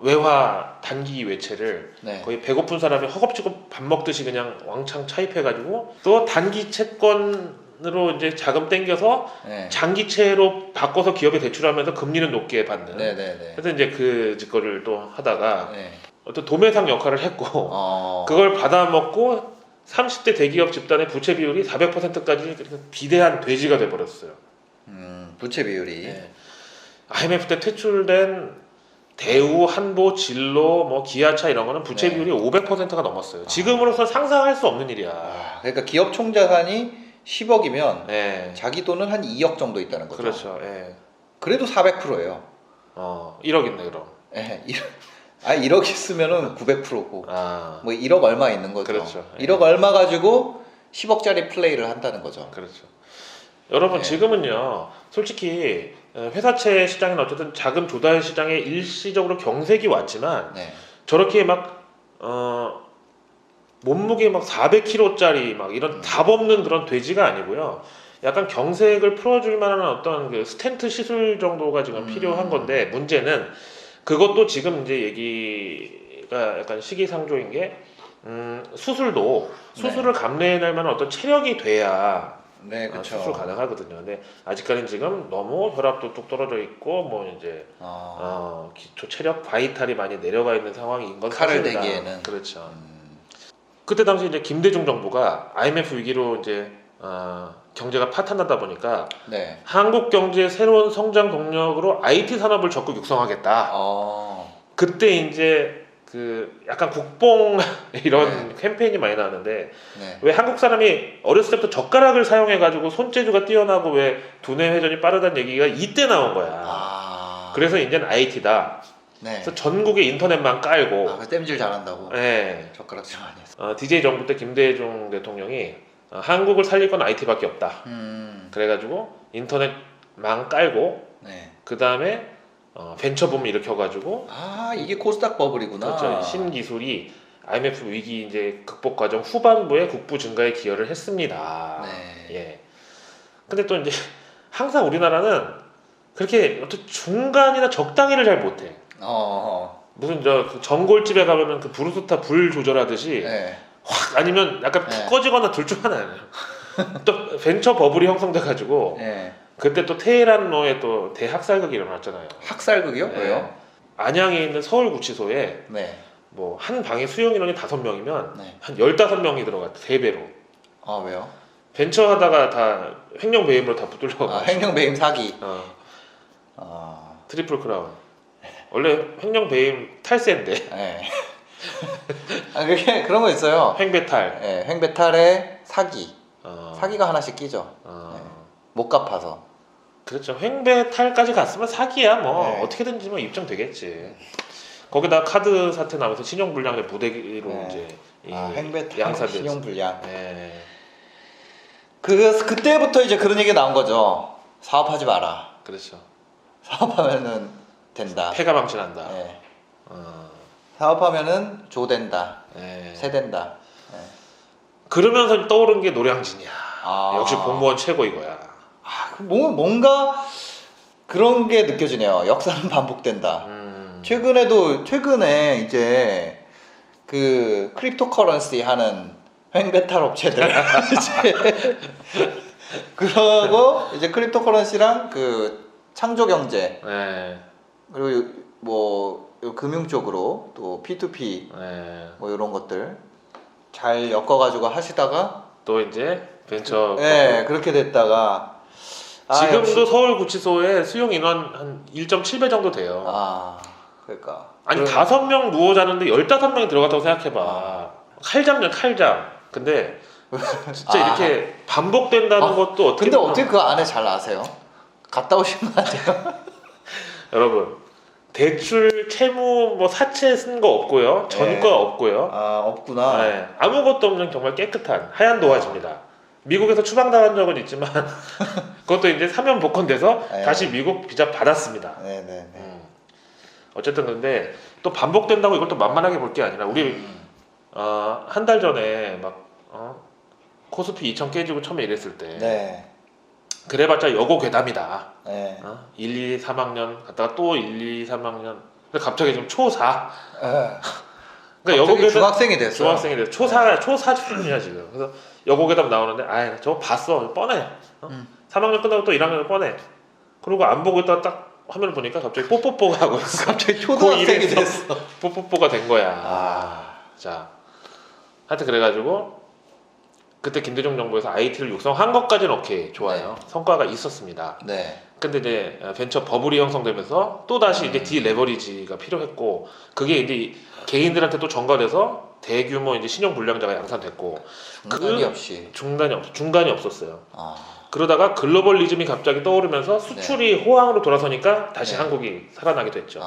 B: 외화 단기 외채를
A: 네.
B: 거의 배고픈 사람이 허겁지겁 밥 먹듯이 그냥 왕창 차입해가지고 또 단기 채권으로 이제 자금 땡겨서
A: 네.
B: 장기채로 바꿔서 기업에 대출하면서 금리는 높게 받는.
A: 네. 네.
B: 그래서 이제 그 짓거리를 또 하다가
A: 네.
B: 어떤 도매상 역할을 했고 그걸 받아먹고 30대 대기업 집단의 부채 비율이 400%까지 비대한 돼지가 돼버렸어요.
A: 부채 비율이.
B: 네. IMF 때 퇴출된 대우, 한보, 진로, 뭐 기아차 이런 거는 부채
A: 네.
B: 비율이 500%가 넘었어요. 지금으로서 상상할 수 없는 일이야.
A: 그러니까 기업 총자산이 10억이면
B: 네.
A: 자기 돈은 한 2억 정도 있다는 거죠.
B: 그렇죠. 예.
A: 그래도 400%예요.
B: 1억 있네 그럼.
A: 예. 1억 있으면은 900%고. 뭐 1억 얼마 있는 거죠.
B: 그렇죠.
A: 1억 얼마 가지고 10억짜리 플레이를 한다는 거죠.
B: 그렇죠. 여러분
A: 네. 지금은요.
B: 솔직히 회사채 시장은 어쨌든 자금 조달 시장에 일시적으로 경색이 왔지만
A: 네.
B: 저렇게 막 몸무게 막 400kg짜리 막 이런 답 없는 그런 돼지가 아니고요. 약간 경색을 풀어줄 만한 어떤 그 스텐트 시술 정도가 지금 필요한 건데 문제는 그것도 지금 이제 얘기가 약간 시기상조인 게 수술을 감내해낼 만한 어떤 체력이 돼야
A: 네, 그렇죠.
B: 수술 가능하거든요. 근데 아직까지는 지금 너무 혈압도 뚝 떨어져 있고 뭐 이제 기초 체력 바이탈이 많이 내려가 있는 상황인 건
A: 칼을
B: 사실이다.
A: 대기에는.
B: 그렇죠. 그때 당시 이제 김대중 정부가 IMF 위기로 이제 경제가 파탄나다 보니까
A: 네.
B: 한국 경제의 새로운 성장 동력으로 IT 산업을 적극 육성하겠다. 그때 이제 그 약간 국뽕 이런 캠페인이 많이 나왔는데 왜 한국 사람이 어렸을 때부터 젓가락을 사용해 가지고 손재주가 뛰어나고 왜 두뇌 회전이 빠르다는 얘기가 이때 나온 거야. 그래서 이제는 IT다.
A: 네.
B: 그래서 전국에 인터넷만 깔고
A: 그 땜질 잘한다고.
B: 네.
A: 젓가락질 많이 해서.
B: DJ 정부 때 김대중 대통령이 한국을 살릴 건 IT밖에 없다. 그래가지고 인터넷망 깔고 그 다음에 벤처붐 일으켜가지고
A: 이게 코스닥 버블이구나.
B: 그렇죠. 신기술이 IMF 위기 이제 극복 과정 후반부에 국부 증가에 기여를 했습니다. 예. 근데 또 이제 항상 우리나라는 그렇게 어떤 중간이나 적당히를 잘 못해. 무슨 그 전골집에 가면은 그 브루스타 불 조절하듯이 확 아니면 약간 푹 꺼지거나 둘 중 하나예요. 또 벤처 버블이 형성돼가지고 그때 또 테헤란로에 또 대학살극이 일어났잖아요.
A: 학살극이요? 왜요?
B: 안양에 있는 서울구치소에 뭐 한 방에 수용 인원이 5명이면 한 15명이 들어갔대. 3배로.
A: 왜요?
B: 벤처 하다가 다 횡령 배임으로 다 붙들려가지고.
A: 횡령 배임 사기.
B: 트리플 크라운. 원래 횡령 배임 탈세인데.
A: 그런 거 있어요.
B: 횡배탈.
A: 횡배탈에 사기. 사기가 하나씩 끼죠. 못 갚아서.
B: 그렇죠. 횡배탈까지 갔으면 사기야 뭐 어떻게든지 뭐 입증되겠지. 거기다 카드 사태 나면서 신용불량의 무대기로 이제
A: 횡배탈 신용불량. 그때부터 이제 그런 얘기 나온 거죠. 사업하지 마라.
B: 그렇죠.
A: 사업하면은 된다.
B: 폐가 망신한다.
A: 사업하면은 조된다. 세된다.
B: 그러면서 떠오른 게 노량진이야. 역시 공무원 최고 이거야.
A: 뭔가 그런 게 느껴지네요. 역사는 반복된다. 최근에 이제 그 크립토커런시 하는 횡배탈 업체들 그러고 이제 크립토커런시랑 그 창조경제 그리고 뭐 금융 쪽으로 또 P2P 뭐 이런 것들 잘 엮어가지고 하시다가
B: 또 이제 벤처
A: 그렇게 됐다가
B: 지금도 서울구치소에 수용 인원 한 1.7배 정도 돼요.
A: 그러니까
B: 아니 5명 누워 자는데 15명이 들어갔다고 생각해봐. 칼잠. 근데 진짜 이렇게 반복된다는 것도 어떻게
A: 근데 어떻게 그 안에 잘 아세요? 갔다 오신 거 아니에요?
B: 여러분 대출, 채무, 뭐 사채 쓴 거 없고요. 전과
A: 네.
B: 없고요.
A: 아 없구나.
B: 네, 아무것도 없는 정말 깨끗한 하얀 도화지입니다. 미국에서 추방당한 적은 있지만 그것도 이제 사면 복권돼서
A: 네.
B: 다시 미국 비자 받았습니다.
A: 네네네.
B: 어쨌든 근데 또 반복된다고 이걸 또 만만하게 볼 게 아니라 우리 한 달 전에 막 코스피 2000 깨지고 처음에 이랬을 때
A: 네.
B: 그래봤자 여고 괴담이다.
A: 네.
B: 1, 2, 3학년 갔다가 또 1, 2, 3학년 근데 갑자기 지금 초4 그러니까 여고 괴담
A: 중학생이 됐어.
B: 중학생이 돼서 초사 수준이야 지금. 그래서 여고 괴담 나오는데 아 저거 봤어 뻔해. 3학년 끝나고 또 1학년 뻔해. 그리고 안 보고 있다가 딱 화면을 보니까 갑자기 뽀뽀뽀가 하고 있어.
A: 갑자기 초등학생이
B: 고1에서
A: 됐어.
B: 뽀뽀뽀가 된 거야.
A: 아.
B: 자, 하여튼 그래가지고 그때 김대중 정부에서 IT를 육성한 것까지는 오케이 좋아요. 성과가 있었습니다.
A: 네.
B: 근데 이제 벤처 버블이 형성되면서 또 다시 이제 디레버리지가 필요했고 그게 이제 개인들한테 또 전가돼서 대규모 이제 신용 불량자가 양산됐고 중간이 없었어요. 그러다가 글로벌리즘이 갑자기 떠오르면서 수출이 호황으로 돌아서니까 다시 한국이 살아나게 됐죠.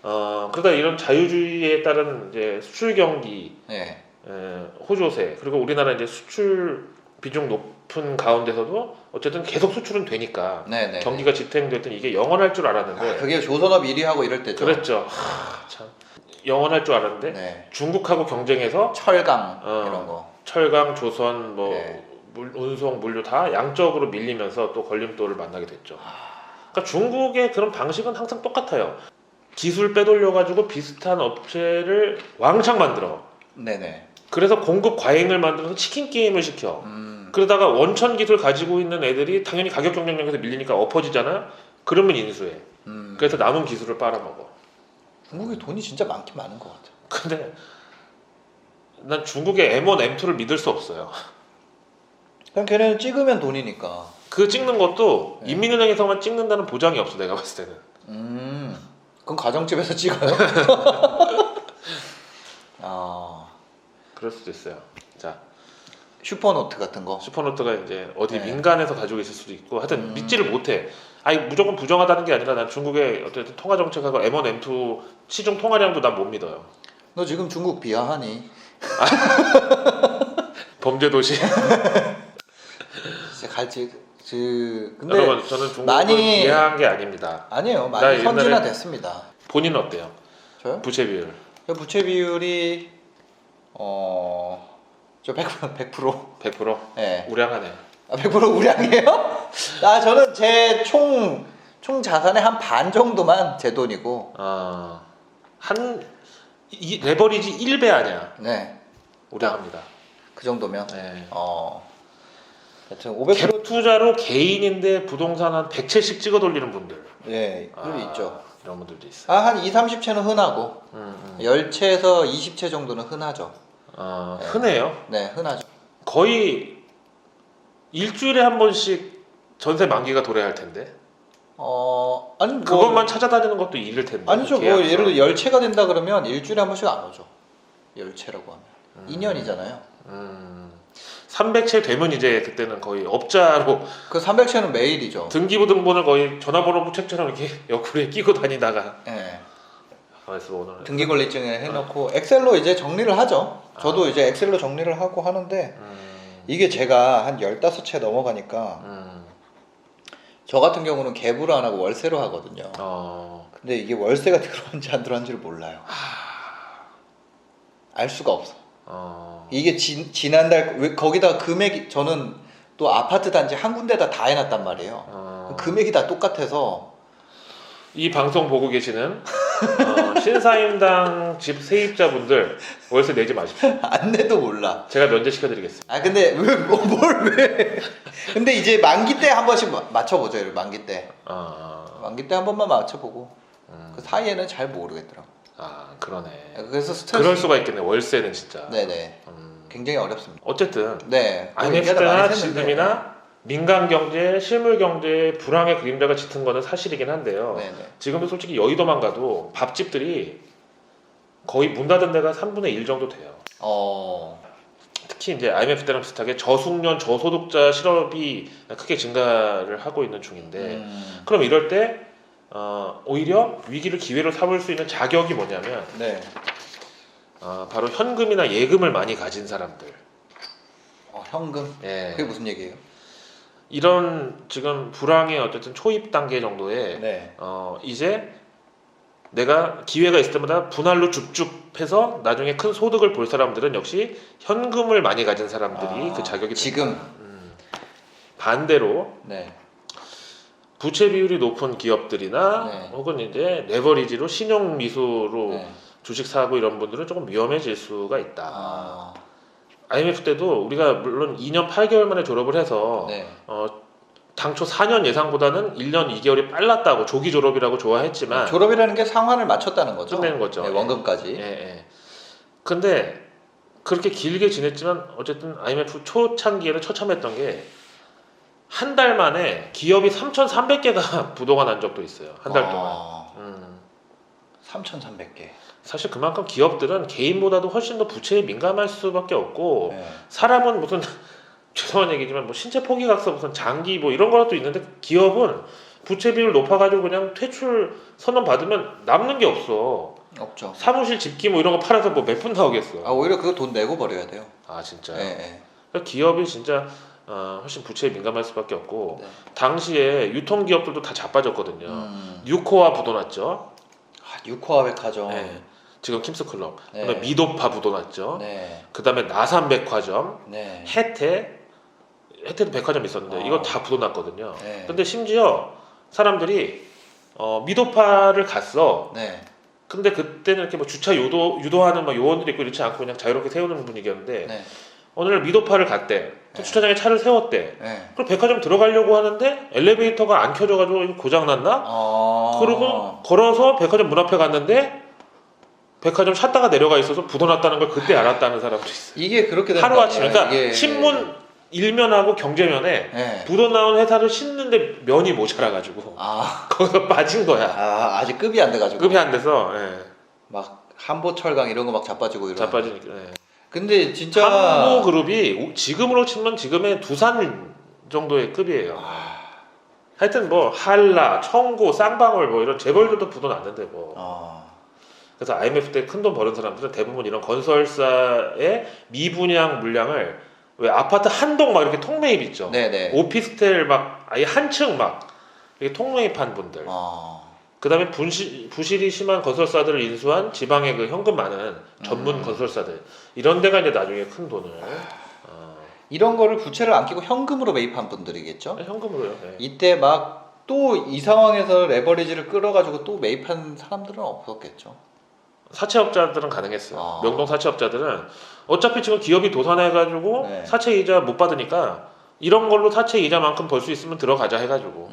B: 그러다 이런 자유주의에 따른 이제 수출 경기, 호조세 그리고 우리나라 이제 수출 비중 높은 가운데서도 어쨌든 계속 수출은 되니까 경기가 지탱됐더니 이게 영원할 줄 알았는데
A: 그게 조선업 1위하고 이럴 때죠.
B: 그랬죠. 참 영원할 줄 알았는데 중국하고 경쟁해서
A: 철강 이런 거
B: 철강, 조선, 운송, 물류 다 양적으로 밀리면서 또 걸림돌을 만나게 됐죠. 그러니까 중국의 그런 방식은 항상 똑같아요. 기술 빼돌려가지고 비슷한 업체를 왕창 만들어.
A: 네네.
B: 그래서 공급 과잉을 만들어서 치킨 게임을 시켜. 그러다가 원천 기술 가지고 있는 애들이 당연히 가격 경쟁력에서 밀리니까 엎어지잖아. 그러면 인수해. 그래서 남은 기술을 빨아먹어.
A: 중국이 돈이 진짜 많긴 많은 것 같아.
B: 근데 난 중국의 M1, M2를 믿을 수 없어요.
A: 그냥 걔네는 찍으면 돈이니까.
B: 그 찍는 것도 인민은행에서만 찍는다는 보장이 없어 내가 봤을 때는.
A: 그럼 가정집에서 찍어요?
B: 그럴 수도 있어요. 자,
A: 슈퍼노트 같은 거.
B: 슈퍼노트가 이제 어디 민간에서 가지고 있을 수도 있고 하여튼 믿지를 못해. 아니 무조건 부정하다는 게 아니라 난 중국의 어쨌든 통화 정책하고 M1, M2 시중 통화량도 난 못 믿어요.
A: 너 지금 중국 비하하니?
B: 범죄 도시.
A: 갈지 근데
B: 여러분 저는 중국을
A: 많이
B: 비하한 게 아닙니다.
A: 아니에요. 많이 선진화됐습니다.
B: 본인은 어때요?
A: 저요?
B: 부채 비율.
A: 부채 비율이 저 100%.
B: 100%?
A: 네.
B: 우량하네.
A: 100% 우량이에요? 저는 제 총 자산의 한 반 정도만 제 돈이고.
B: 이 레버리지 1배 아니야.
A: 네.
B: 우량합니다.
A: 그 정도면.
B: 네.
A: 하여튼 500%
B: 갭 투자로 개인인데 부동산 한 100채씩 찍어 돌리는 분들.
A: 네, 그게 있죠.
B: 이런 분들도 있어요.
A: 한 2, 30채는 흔하고 10채에서 20채 정도는 흔하죠.
B: 흔해요?
A: 네, 흔하죠.
B: 거의 일주일에 한 번씩 전세 만기가 도래할 텐데.
A: 아니
B: 그것만 찾아다니는 것도 일일 텐데.
A: 아니죠. 뭐 예를 들어 10채가 된다 그러면 일주일에 한 번씩 안 오죠. 10채라고 하면 2년이잖아요.
B: 300채 되면 이제 그때는 거의 업자로
A: 그 300채는 매일이죠.
B: 등기부 등본을 거의 전화번호 책처럼 이렇게 옆구리에 끼고 다니다가.
A: 네.
B: 그래서 오늘
A: 등기권리증에 해놓고 엑셀로 이제 정리를 하죠. 저도 이제 엑셀로 정리를 하고 하는데 이게 제가 한 15채 넘어가니까 저 같은 경우는 갭으로 안 하고 월세로 하거든요. 근데 이게 월세가 들어왔는지 안 들어왔는지를 몰라요. 알 수가 없어. 이게 지난달 거기다가 금액이 저는 또 아파트 단지 한 군데다 다 해놨단 말이에요. 금액이 다 똑같아서
B: 이 방송 보고 계시는 신사임당 집 세입자분들 월세 내지 마십시오.
A: 안 내도 몰라.
B: 제가 면제시켜드리겠습니다.
A: 근데 왜? 근데 이제 만기 때 한 번씩 맞춰보죠. 만기 때. 만기 때 한 번만 맞춰보고 그 사이에는 잘 모르겠더라고.
B: 그러네.
A: 그래서 스트레스.
B: 그럴 수가 있겠네. 월세는 진짜.
A: 네네. 굉장히 어렵습니다.
B: 어쨌든
A: 네.
B: IMF나 지금이나 민간 경제, 실물 경제에 불황의 그림자가 짙은 거는 사실이긴 한데요.
A: 네네.
B: 지금도 솔직히 여의도만 가도 밥집들이 거의 문 닫은 데가 3분의 1 정도 돼요. 특히 이제 IMF 때랑 비슷하게 저숙련, 저소득자 실업이 크게 증가를 하고 있는 중인데 그럼 이럴 때 오히려 위기를 기회로 삼을 수 있는 자격이 뭐냐면
A: 네.
B: 바로 현금이나 예금을 많이 가진 사람들.
A: 현금?
B: 예.
A: 그게 무슨 얘기예요?
B: 이런 지금 불황의 어쨌든 초입 단계 정도에
A: 네.
B: 이제 내가 기회가 있을 때마다 분할로 줍줍해서 나중에 큰 소득을 볼 사람들은 역시 현금을 많이 가진 사람들이 그 자격이
A: 지금
B: 된다. 반대로
A: 네.
B: 부채 비율이 높은 기업들이나
A: 네.
B: 혹은 이제 레버리지로 신용 미수로
A: 네.
B: 주식 사고 이런 분들은 조금 위험해질 수가 있다.
A: 아,
B: IMF 때도 우리가 물론 2년 8개월 만에 졸업을 해서
A: 네.
B: 당초 4년 예상보다는 1년 2개월이 빨랐다고 조기 졸업이라고 좋아했지만
A: 졸업이라는 게 상환을 맞췄다는 거죠.
B: 끝내는 거죠.
A: 네, 원금까지.
B: 예. 근데 그렇게 길게 지냈지만 어쨌든 IMF 초창기에는 처참했던 게 한 달 만에 기업이 3,300개가 부도가 난 적도 있어요. 한 달 동안.
A: 3,300개.
B: 사실 그만큼 기업들은 개인보다도 훨씬 더 부채에 민감할 수밖에 없고
A: 네.
B: 사람은 무슨 죄송한 얘기지만 뭐 신체 포기각서 무슨 장기 뭐 이런 거라도 있는데 기업은 부채 비율 높아가지고 그냥 퇴출 선언 받으면 남는 게 없어.
A: 없죠.
B: 사무실 집기 뭐 이런 거 팔아서 뭐 몇 푼 나오겠어.
A: 오히려 그거 돈 내고 버려야 돼요.
B: 진짜요?
A: 네.
B: 그러니까 기업이 진짜 훨씬 부채에 민감할 수밖에 없고
A: 네.
B: 당시에 유통기업들도 다 자빠졌거든요. 유코아 부도 났죠.
A: 유코아 백화점.
B: 네. 지금 킴스클럽.
A: 네.
B: 그다음에 미도파 부도 났죠.
A: 네.
B: 그다음에 나산백화점,
A: 네.
B: 혜태도 백화점 있었는데 이거 다 부도 났거든요.
A: 네.
B: 근데 심지어 사람들이 미도파를 갔어.
A: 네.
B: 근데 그때는 이렇게 뭐 주차 유도하는 막 요원들이 있고 이렇지 않고 그냥 자유롭게 세우는 분위기였는데
A: 네.
B: 어느 날 미도파를 갔대.
A: 네.
B: 주차장에 차를 세웠대.
A: 네.
B: 그럼 백화점 들어가려고 하는데 엘리베이터가 안 켜져가지고 이거 고장났나? 그러고 걸어서 백화점 문 앞에 갔는데 백화점 샷다가 내려가 있어서 부도났다는 걸 그때 알았다는 사람도 있어요.
A: 이게 그렇게 되는
B: 하루아침.
A: 거예요.
B: 그러니까
A: 이게...
B: 신문 일면하고 경제면에
A: 네.
B: 부도 나온 회사를 싣는데 면이 모자라가지고 거기서 빠진 거야.
A: 아직 급이 안 돼가지고.
B: 급이 안 돼서
A: 막 한보철강 이런 거 막 자빠지고 이런.
B: 자빠지니까.
A: 근데 진짜
B: 한보그룹이 지금으로 치면 지금의 두산 정도의 급이에요. 하여튼 뭐 한라, 청구, 쌍방울 뭐 이런 재벌들도 부도 났는데 뭐. 그래서 IMF 때 큰 돈 버는 사람들은 대부분 이런 건설사의 미분양 물량을 왜 아파트 한 동 막 이렇게 통매입 있죠.
A: 네네.
B: 오피스텔 막 아예 한 층 막 이렇게 통매입한 분들. 그다음에 부실이 심한 건설사들을 인수한 지방의 그 현금 많은 전문 건설사들 이런 데가 이제 나중에 큰 돈을
A: 이런 거를 부채를 안 끼고 현금으로 매입한 분들이겠죠.
B: 현금으로요. 네.
A: 이때 막 또 이 상황에서 레버리지를 끌어가지고 또 매입한 사람들은 없었겠죠.
B: 사채업자들은 가능했어요. 명동 사채업자들은 어차피 지금 기업이 도산해가지고
A: 네.
B: 사채 이자 못 받으니까 이런 걸로 사채 이자만큼 벌 수 있으면 들어가자 해가지고.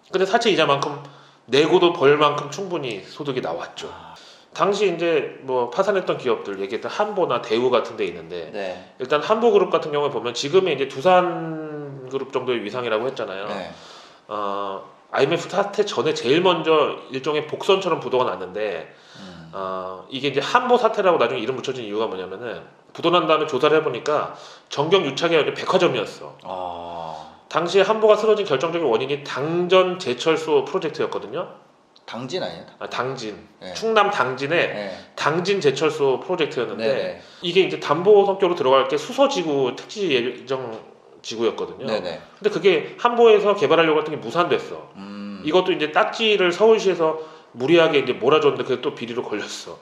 B: 근데 사채 이자만큼 내고도 벌 만큼 충분히 소득이 나왔죠. 당시 이제 뭐 파산했던 기업들 얘기했던 한보나 대우 같은 데 있는데
A: 네.
B: 일단 한보그룹 같은 경우에 보면 지금의 이제 두산그룹 정도의 위상이라고 했잖아요.
A: 네.
B: IMF 사태 전에 제일 먼저 일종의 복선처럼 부도가 났는데 이게 이제 한보 사태라고 나중에 이름 붙여진 이유가 뭐냐면은 부도 난 다음에 조사를 해보니까 정경 유착이 아니라 백화점이었어. 당시에 한보가 쓰러진 결정적인 원인이 당전 제철소 프로젝트였거든요.
A: 당진 아니에요?
B: 당진.
A: 네.
B: 충남 당진의
A: 네.
B: 당진 제철소 프로젝트였는데
A: 네네.
B: 이게 이제 담보 성격으로 들어갈 게 수서지구 택지 예정 지구였거든요.
A: 네네.
B: 근데 그게 한보에서 개발하려고 했던 게 무산됐어. 이것도 이제 딱지를 서울시에서 무리하게 이제 몰아줬는데 그게 또 비리로 걸렸어.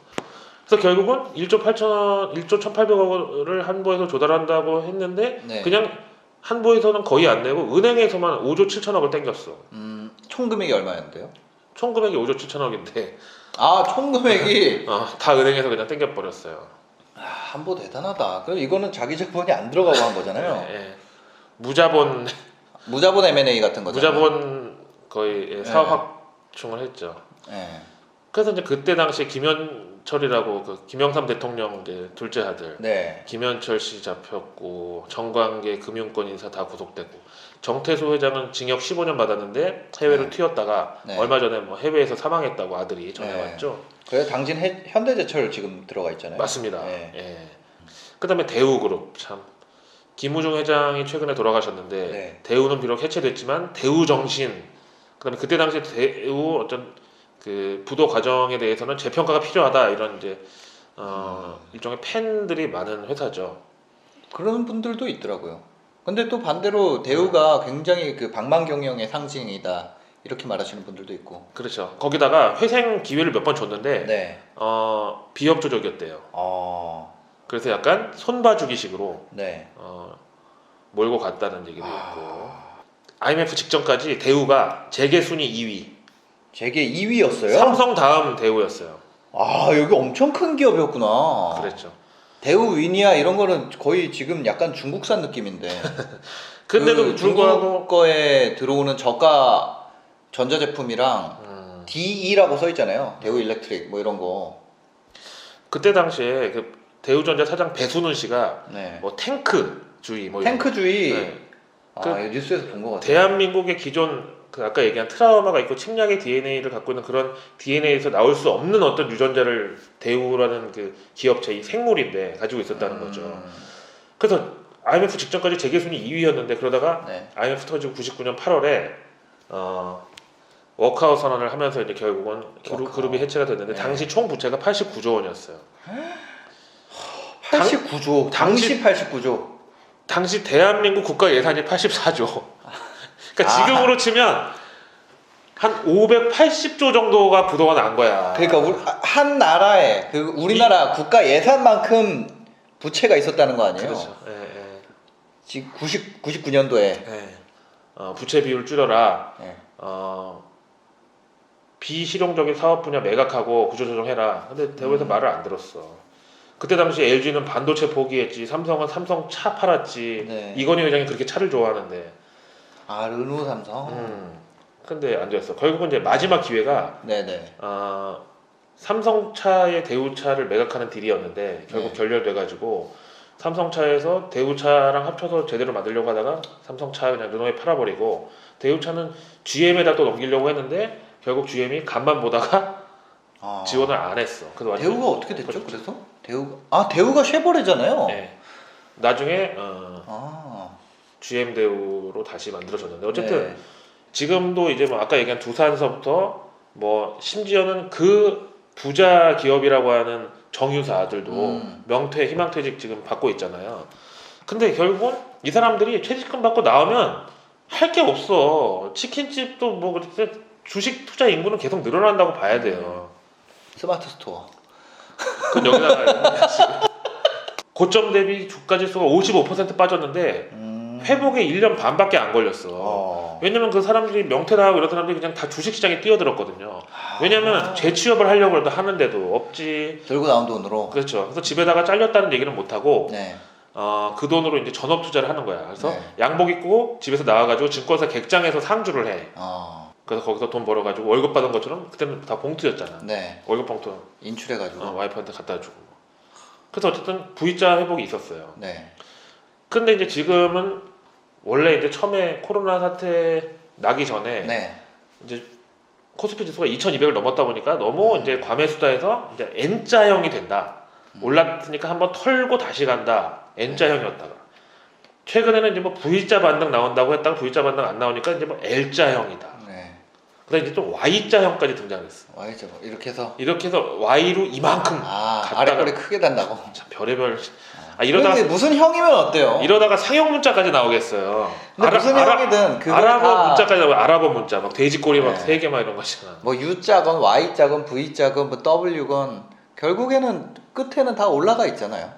B: 그래서 결국은 1조 1,800억 원을 한보에서 조달한다고 했는데
A: 네.
B: 그냥 한보에서는 거의 안 내고 은행에서만 5조 7천억을 땡겼어.
A: 총 금액이 얼마였는데요?
B: 총 금액이 5조 7천억인데
A: 총 금액이
B: 다 은행에서 그냥 땡겨버렸어요.
A: 한보 대단하다. 그럼 이거는 자기 자본이 안 들어가고 한 거잖아요.
B: 네. 무자본
A: M&A 같은 거죠.
B: 무자본 거의 사업 확충을 했죠.
A: 네.
B: 그래서 이제 그때 당시에 김현철이라고 그 김영삼 대통령 이제 둘째 아들
A: 네.
B: 김현철 씨 잡혔고 정관계 금융권 인사 다 구속되고 정태수 회장은 징역 15년 받았는데 해외로 튀었다가 얼마 전에 뭐 해외에서 사망했다고 아들이 전해왔죠.
A: 그래서 당진 현대제철 지금 들어가 있잖아요.
B: 맞습니다. 그다음에 대우그룹 참 김우중 회장이 최근에 돌아가셨는데 대우는 비록 해체됐지만 대우정신 그다음에 그때 당시 대우 어떤 그 부도 과정에 대해서는 재평가가 필요하다 이런 이제 일종의 팬들이 많은 회사죠.
A: 그런 분들도 있더라고요. 근데 또 반대로 대우가 굉장히 그 방만 경영의 상징이다 이렇게 말하시는 분들도 있고.
B: 그렇죠. 거기다가 회생 기회를 몇 번 줬는데
A: 네.
B: 비협조적이었대요. 그래서 약간 손봐주기식으로
A: 네.
B: 몰고 갔다는 얘기도 있고. IMF 직전까지 대우가 재계 순위 2위.
A: 재계 2위였어요?
B: 삼성 다음 대우였어요.
A: 아 여기 엄청 큰 기업이었구나.
B: 그랬죠.
A: 대우 위니아 이런 거는 거의 지금 약간 중국산 느낌인데.
B: 근데도
A: 그
B: 불구하고
A: 중국 거에 들어오는 저가 전자제품이랑 DE라고 써 있잖아요. 대우 일렉트릭 뭐 이런 거.
B: 그때 당시에 그 대우전자 사장 배순훈 씨가
A: 네.
B: 뭐 탱크주의 뭐 이런
A: 탱크주의.
B: 네.
A: 그 뉴스에서 본 것 같아요.
B: 대한민국의 기존 그 아까 얘기한 트라우마가 있고 침략의 DNA를 갖고 있는 그런 DNA에서 나올 수 없는 어떤 유전자를 대우라는 그 기업체 이 생물인데 가지고 있었다는 거죠. 그래서 IMF 직전까지 재계 순위 2위였는데 그러다가
A: 네.
B: IMF 터지고 99년 8월에 워크아웃 선언을 하면서 이제 결국은 그룹이 해체가 됐는데
A: 네.
B: 당시 총 부채가 89조 원이었어요.
A: 89조. 당시 89조.
B: 당시 대한민국 국가 예산이 84조. 그러니까 지금으로 치면 한 580조 정도가 부도가 난 거야.
A: 그러니까 한 나라에 그 우리나라 국가 예산만큼 부채가 있었다는 거 아니에요?
B: 그렇죠. 예, 예.
A: 지금 99년도에.
B: 예. 부채 비율 줄여라.
A: 예.
B: 비실용적인 사업 분야 매각하고 구조조정해라. 근데 대우에서 말을 안 들었어. 그때 당시 LG는 반도체 포기했지, 삼성은 삼성 차 팔았지.
A: 네.
B: 이건희 회장이 그렇게 차를 좋아하는데.
A: 아 르노 삼성.
B: 근데 안 됐어. 결국은 이제 마지막 기회가
A: 네네.
B: 삼성차의 대우차를 매각하는 딜이었는데 결국
A: 네.
B: 결렬돼가지고 삼성차에서 대우차랑 합쳐서 제대로 만들려고 하다가 삼성차 그냥 르노에 팔아버리고 대우차는 GM에다 또 넘기려고 했는데 결국 GM이 간만 보다가 지원을 안 했어. 그래서 완전
A: 대우가 어떻게 됐죠? 그래서 대우가 쉐보레잖아요.
B: 네. 나중에 GM 대우로 다시 만들어졌는데 어쨌든
A: 네.
B: 지금도 이제 뭐 아까 얘기한 두산서부터 뭐 심지어는 그 부자 기업이라고 하는 정유사들도 명퇴, 희망퇴직 지금 받고 있잖아요. 근데 결국은 이 사람들이 퇴직금 받고 나오면 할 게 없어. 치킨집도 뭐 그렇게 주식 투자 인구는 계속 늘어난다고 봐야 돼요.
A: 스마트 스토어.
B: 그건 여기다가 고점 대비 주가 지수가 55% 빠졌는데 회복에 1년 반밖에 안 걸렸어. 왜냐면 그 사람들이 명퇴나고 이런 사람들이 그냥 다 주식시장에 뛰어들었거든요. 왜냐면 재취업을 하려고 해도 하는데도 없지.
A: 들고 나온 돈으로.
B: 그렇죠. 그래서 집에다가 잘렸다는 얘기는 못 하고
A: 네.
B: 그 돈으로 이제 전업 투자를 하는 거야. 그래서
A: 네.
B: 양복 입고 집에서 나와가지고 증권사 객장에서 상주를 해. 그래서 거기서 돈 벌어가지고 월급 받은 것처럼 그때는 다 봉투였잖아.
A: 네.
B: 월급 봉투
A: 인출해가지고.
B: 와이프한테 갖다 주고. 그래서 어쨌든 V자 회복이 있었어요.
A: 네.
B: 근데 이제 지금은 원래 이제 처음에 코로나 사태 나기 전에
A: 네.
B: 이제 코스피 지수가 2,200을 넘었다 보니까 너무 이제 과매수다해서 이제 N자형이 된다. 올랐으니까 한번 털고 다시 간다. N자형이었다가 최근에는 이제 뭐 V자 반등 나온다고 했다가 V자 반등 안 나오니까 이제 뭐 L자형이다.
A: 네.
B: 그다음에 이제 또 Y자형까지 등장했어.
A: Y자 뭐 이렇게 해서.
B: 이렇게 해서 Y로 이만큼
A: 아래꼬리 크게 단다고.
B: 참 별의별. 이러다가
A: 무슨 형이면 어때요?
B: 이러다가 상형 문자까지 나오겠어요.
A: 근데 무슨 형이든 그거
B: 아랍어 문자까지 나오고 아랍어 문자 막 돼지꼬리 막
A: 네.
B: 3개 막 이런 거 있잖아.
A: 뭐 U자건 Y자건 V자건 뭐 W건 결국에는 끝에는 다 올라가 있잖아요.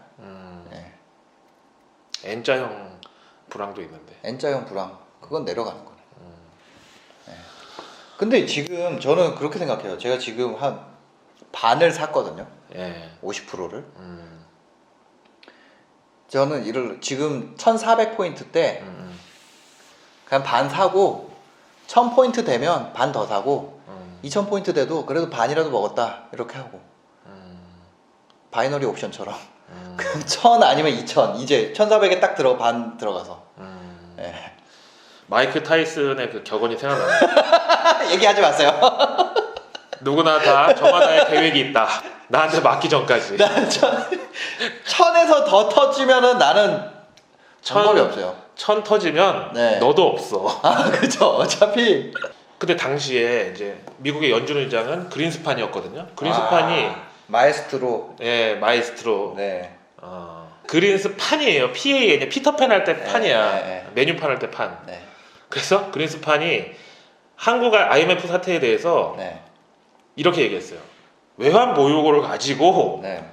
A: 네.
B: N자형 불황도 있는데.
A: N자형 불황 그건 내려가는 거네. 네. 근데 지금 저는 그렇게 생각해요. 제가 지금 한 반을 샀거든요.
B: 예.
A: 50%를. 저는 지금 1,400포인트 때 그냥 반 사고 1,000포인트 되면 반 더 사고 2,000포인트 돼도 그래도 반이라도 먹었다 이렇게 하고 바이너리 옵션처럼 1,000 아니면 2,000 이제 1,400에 딱 반 들어가서 네.
B: 마이크 타이슨의 그 격언이 생각나네.
A: 얘기하지 마세요.
B: 누구나 다 저마다의 계획이 있다. 나한테 맞기 전까지.
A: 난 1,000에서 더 터지면은 나는 방법이 없어요.
B: 1,000 터지면
A: 네.
B: 너도 없어.
A: 그죠. 어차피
B: 근데 당시에 이제 미국의 연준 의장은 그린스판이었거든요. 그린스판이
A: 마에스트로.
B: 예, 마에스트로.
A: 네.
B: 그린스판이에요. PA 피터팬 할 때 판이야.
A: 네.
B: 메뉴판 할 때 판.
A: 네.
B: 그래서 그린스판이 한국 IMF 사태에 대해서
A: 네.
B: 이렇게 얘기했어요. 외환 보유고를 가지고
A: 네.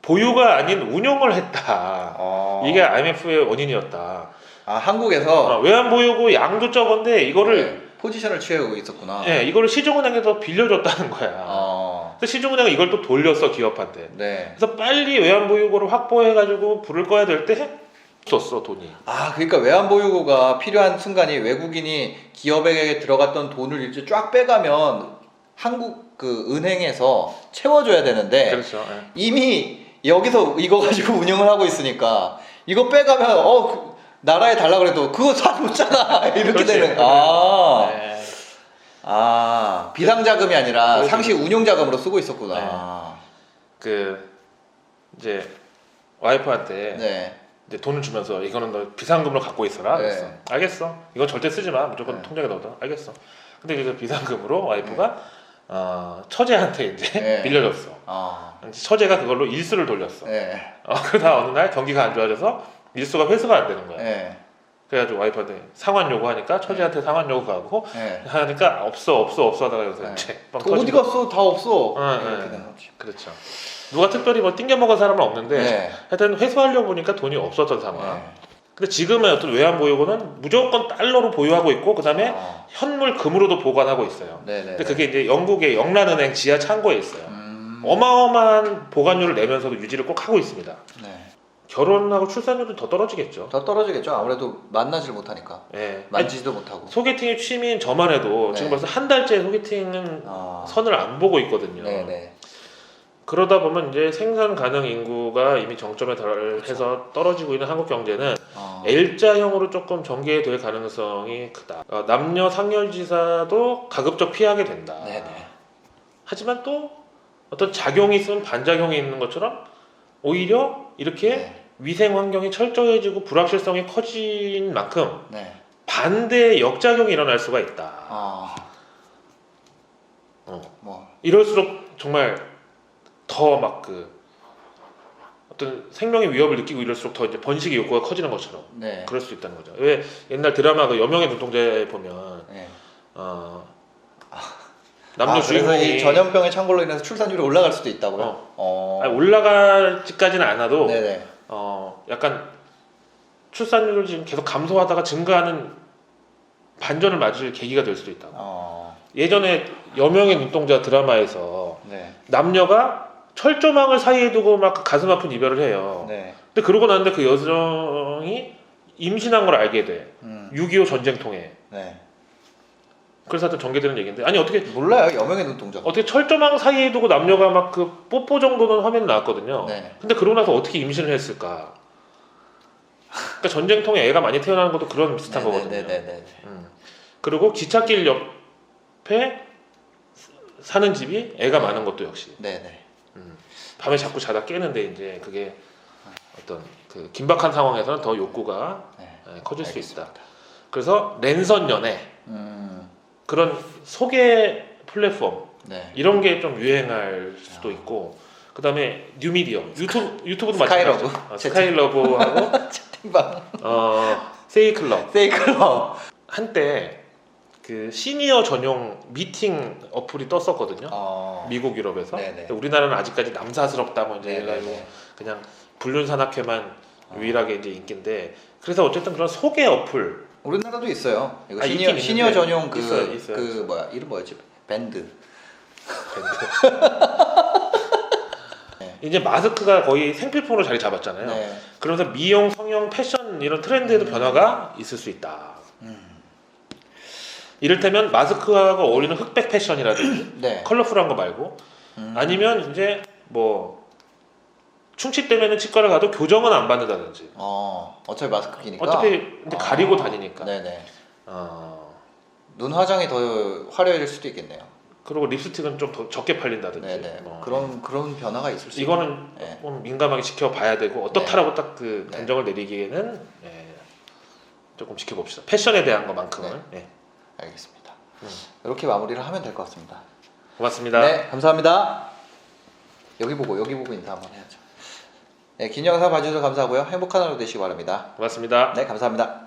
B: 보유가 아닌 운용을 했다. 이게 IMF의 원인이었다.
A: 한국에서
B: 외환 보유고 양도 적은데 이거를
A: 포지션을 취하고 있었구나.
B: 네, 이거를 시중은행에서 빌려줬다는 거야. 그래서 시중은행은 이걸 또 돌렸어 기업한테.
A: 네.
B: 그래서 빨리 외환 보유고를 확보해가지고 불을 꺼야 될 때 썼어 돈이.
A: 그러니까 외환 보유고가 필요한 순간이 외국인이 기업에게 들어갔던 돈을 이제 쫙 빼가면 한국 그 은행에서 채워줘야 되는데
B: 그렇죠. 네.
A: 이미 여기서 이거 가지고 운영을 하고 있으니까 이거 빼가면 나라에 달라 그래도 그거 다 줬잖아 이렇게
B: 그렇지.
A: 되는.
B: 네.
A: 비상자금이 아니라
B: 그렇지.
A: 상시 운용자금으로 쓰고 있었구나.
B: 이제 와이프한테
A: 네.
B: 이제 돈을 주면서 이거는 너 비상금으로 갖고 있어라.
A: 네.
B: 그랬어. 알겠어. 이건 절대 쓰지 마. 무조건
A: 네.
B: 통장에 넣어둬. 알겠어. 근데 그 비상금으로 와이프가 처제한테 이제
A: 네.
B: 빌려줬어. 처제가 그걸로 일수를 돌렸어.
A: 네.
B: 그러다 어느 날 경기가 안 좋아져서 일수가 회수가 안 되는 거야.
A: 네.
B: 그래가지고 와이프한테 상환 요구하니까 처제한테 상환 요구하고
A: 네.
B: 하니까 없어 하다가 여기서
A: 네.
B: 이제
A: 어디 갔어? 다 없어. 이렇게
B: 네.
A: 되는 거지.
B: 그렇죠. 누가 특별히 뭐 띵겨 먹은 사람은 없는데
A: 네.
B: 하여튼 회수하려고 보니까 돈이 없었던 상황.
A: 네.
B: 근데 지금의 어떤 외환 보유고는 무조건 달러로 보유하고 있고 그다음에 현물 금으로도 보관하고 있어요.
A: 네네.
B: 근데 그게 이제 영국의 영란은행 지하 창고에 있어요. 어마어마한 보관료를 내면서도 유지를 꼭 하고 있습니다.
A: 네.
B: 결혼하고 출산율도 더 떨어지겠죠.
A: 더 떨어지겠죠. 아무래도 만나질 못하니까.
B: 네.
A: 만지지도 못하고.
B: 소개팅이 취미인 저만 해도
A: 네.
B: 지금 벌써 한 달째 소개팅은 선을 안 보고 있거든요.
A: 네네.
B: 그러다 보면 이제 생산 가능 인구가 이미 정점에 달해서 떨어지고 있는 한국 경제는 L자형으로 조금 전개될 가능성이 크다. 남녀 상열지사도 가급적 피하게 된다.
A: 네네.
B: 하지만 또 어떤 작용이 있으면 반작용이 있는 것처럼 오히려 이렇게 위생 환경이 철저해지고 불확실성이 커진 만큼 반대의 역작용이 일어날 수가 있다. 이럴수록 정말 더 막 어떤 생명의 위협을 느끼고 이럴수록 더 이제 번식의 욕구가 커지는 것처럼 그럴 수 있다는 거죠. 왜 옛날 드라마 그 여명의 눈동자에 보면 남녀 주인공이
A: 그래서 이 전염병의 창궐로 인해서 출산율이 올라갈 수도 있다고요?
B: 올라가지까지는 않아도
A: 네네.
B: 약간 출산율을 지금 계속 감소하다가 증가하는 반전을 맞을 계기가 될 수도 있다고. 예전에 여명의 눈동자 드라마에서 남녀가 철조망을 사이에 두고 막 가슴 아픈 이별을 해요. 근데 그러고 났는데 그 여성이 임신한 걸 알게 돼. 6.25 전쟁통에. 그래서 하여튼 전개되는 얘기인데 아니 어떻게
A: 몰라요. 여명의 눈동자.
B: 어떻게 철조망 사이에 두고 남녀가 막 그 뽀뽀 정도는 화면이 나왔거든요. 근데 그러고 나서 어떻게 임신을 했을까? 그러니까 전쟁통에 애가 많이 태어나는 것도 그런 비슷한 거거든요. 그리고 기찻길 옆에 사는 집이 애가 많은 것도 역시. 밤에 자꾸 자다 깨는데 이제 그게 어떤 그 긴박한 상황에서는 더 욕구가 커질 수 있다. 그래서 랜선 연애 그런 소개 플랫폼 이런 게 좀 유행할 수도 있고 그다음에 뉴미디어 유튜브도 마찬가지죠. 스카이러브하고
A: 채팅방.
B: 세이클럽 한때 그 시니어 전용 미팅 어플이 떴었거든요. 미국 유럽에서. 근데 우리나라는 아직까지 남사스럽다 뭐 이제 해가지고 그냥 불륜산악회만 유일하게 이제 인기인데 그래서 어쨌든 그런 소개 어플
A: 우리나라도 있어요. 이거
B: 있긴
A: 시니어
B: 있는데.
A: 전용
B: 있어요.
A: 그 뭐야 이름 뭐였지? 밴드.
B: 이제 마스크가 거의 생필품으로 자리 잡았잖아요. 그러면서 미용, 성형, 패션 이런 트렌드에도 변화가 있을 수 있다. 이를테면 마스크하고 어울리는 흑백 패션이라든지 컬러풀한 거 말고 아니면 이제 뭐 충치 때문에 치과를 가도 교정은 안 받는다든지
A: 어차피 마스크 끼니까
B: 어차피 근데 가리고 다니니까
A: 눈 화장이 더 화려해질 수도 있겠네요.
B: 그리고 립스틱은 좀 더 적게 팔린다든지
A: 그런 변화가 있을 수
B: 이거는 좀 민감하게 지켜봐야 되고 어떻다라고 딱 그 단정을 내리기에는 조금 지켜봅시다. 패션에 대한 것만큼은
A: 알겠습니다. 이렇게 마무리를 하면 될 것 같습니다.
B: 고맙습니다.
A: 네, 감사합니다. 여기 보고 인사 한번 해야죠. 네, 긴 영상 봐주셔서 감사하고요. 행복한 하루 되시기 바랍니다.
B: 고맙습니다.
A: 네, 감사합니다.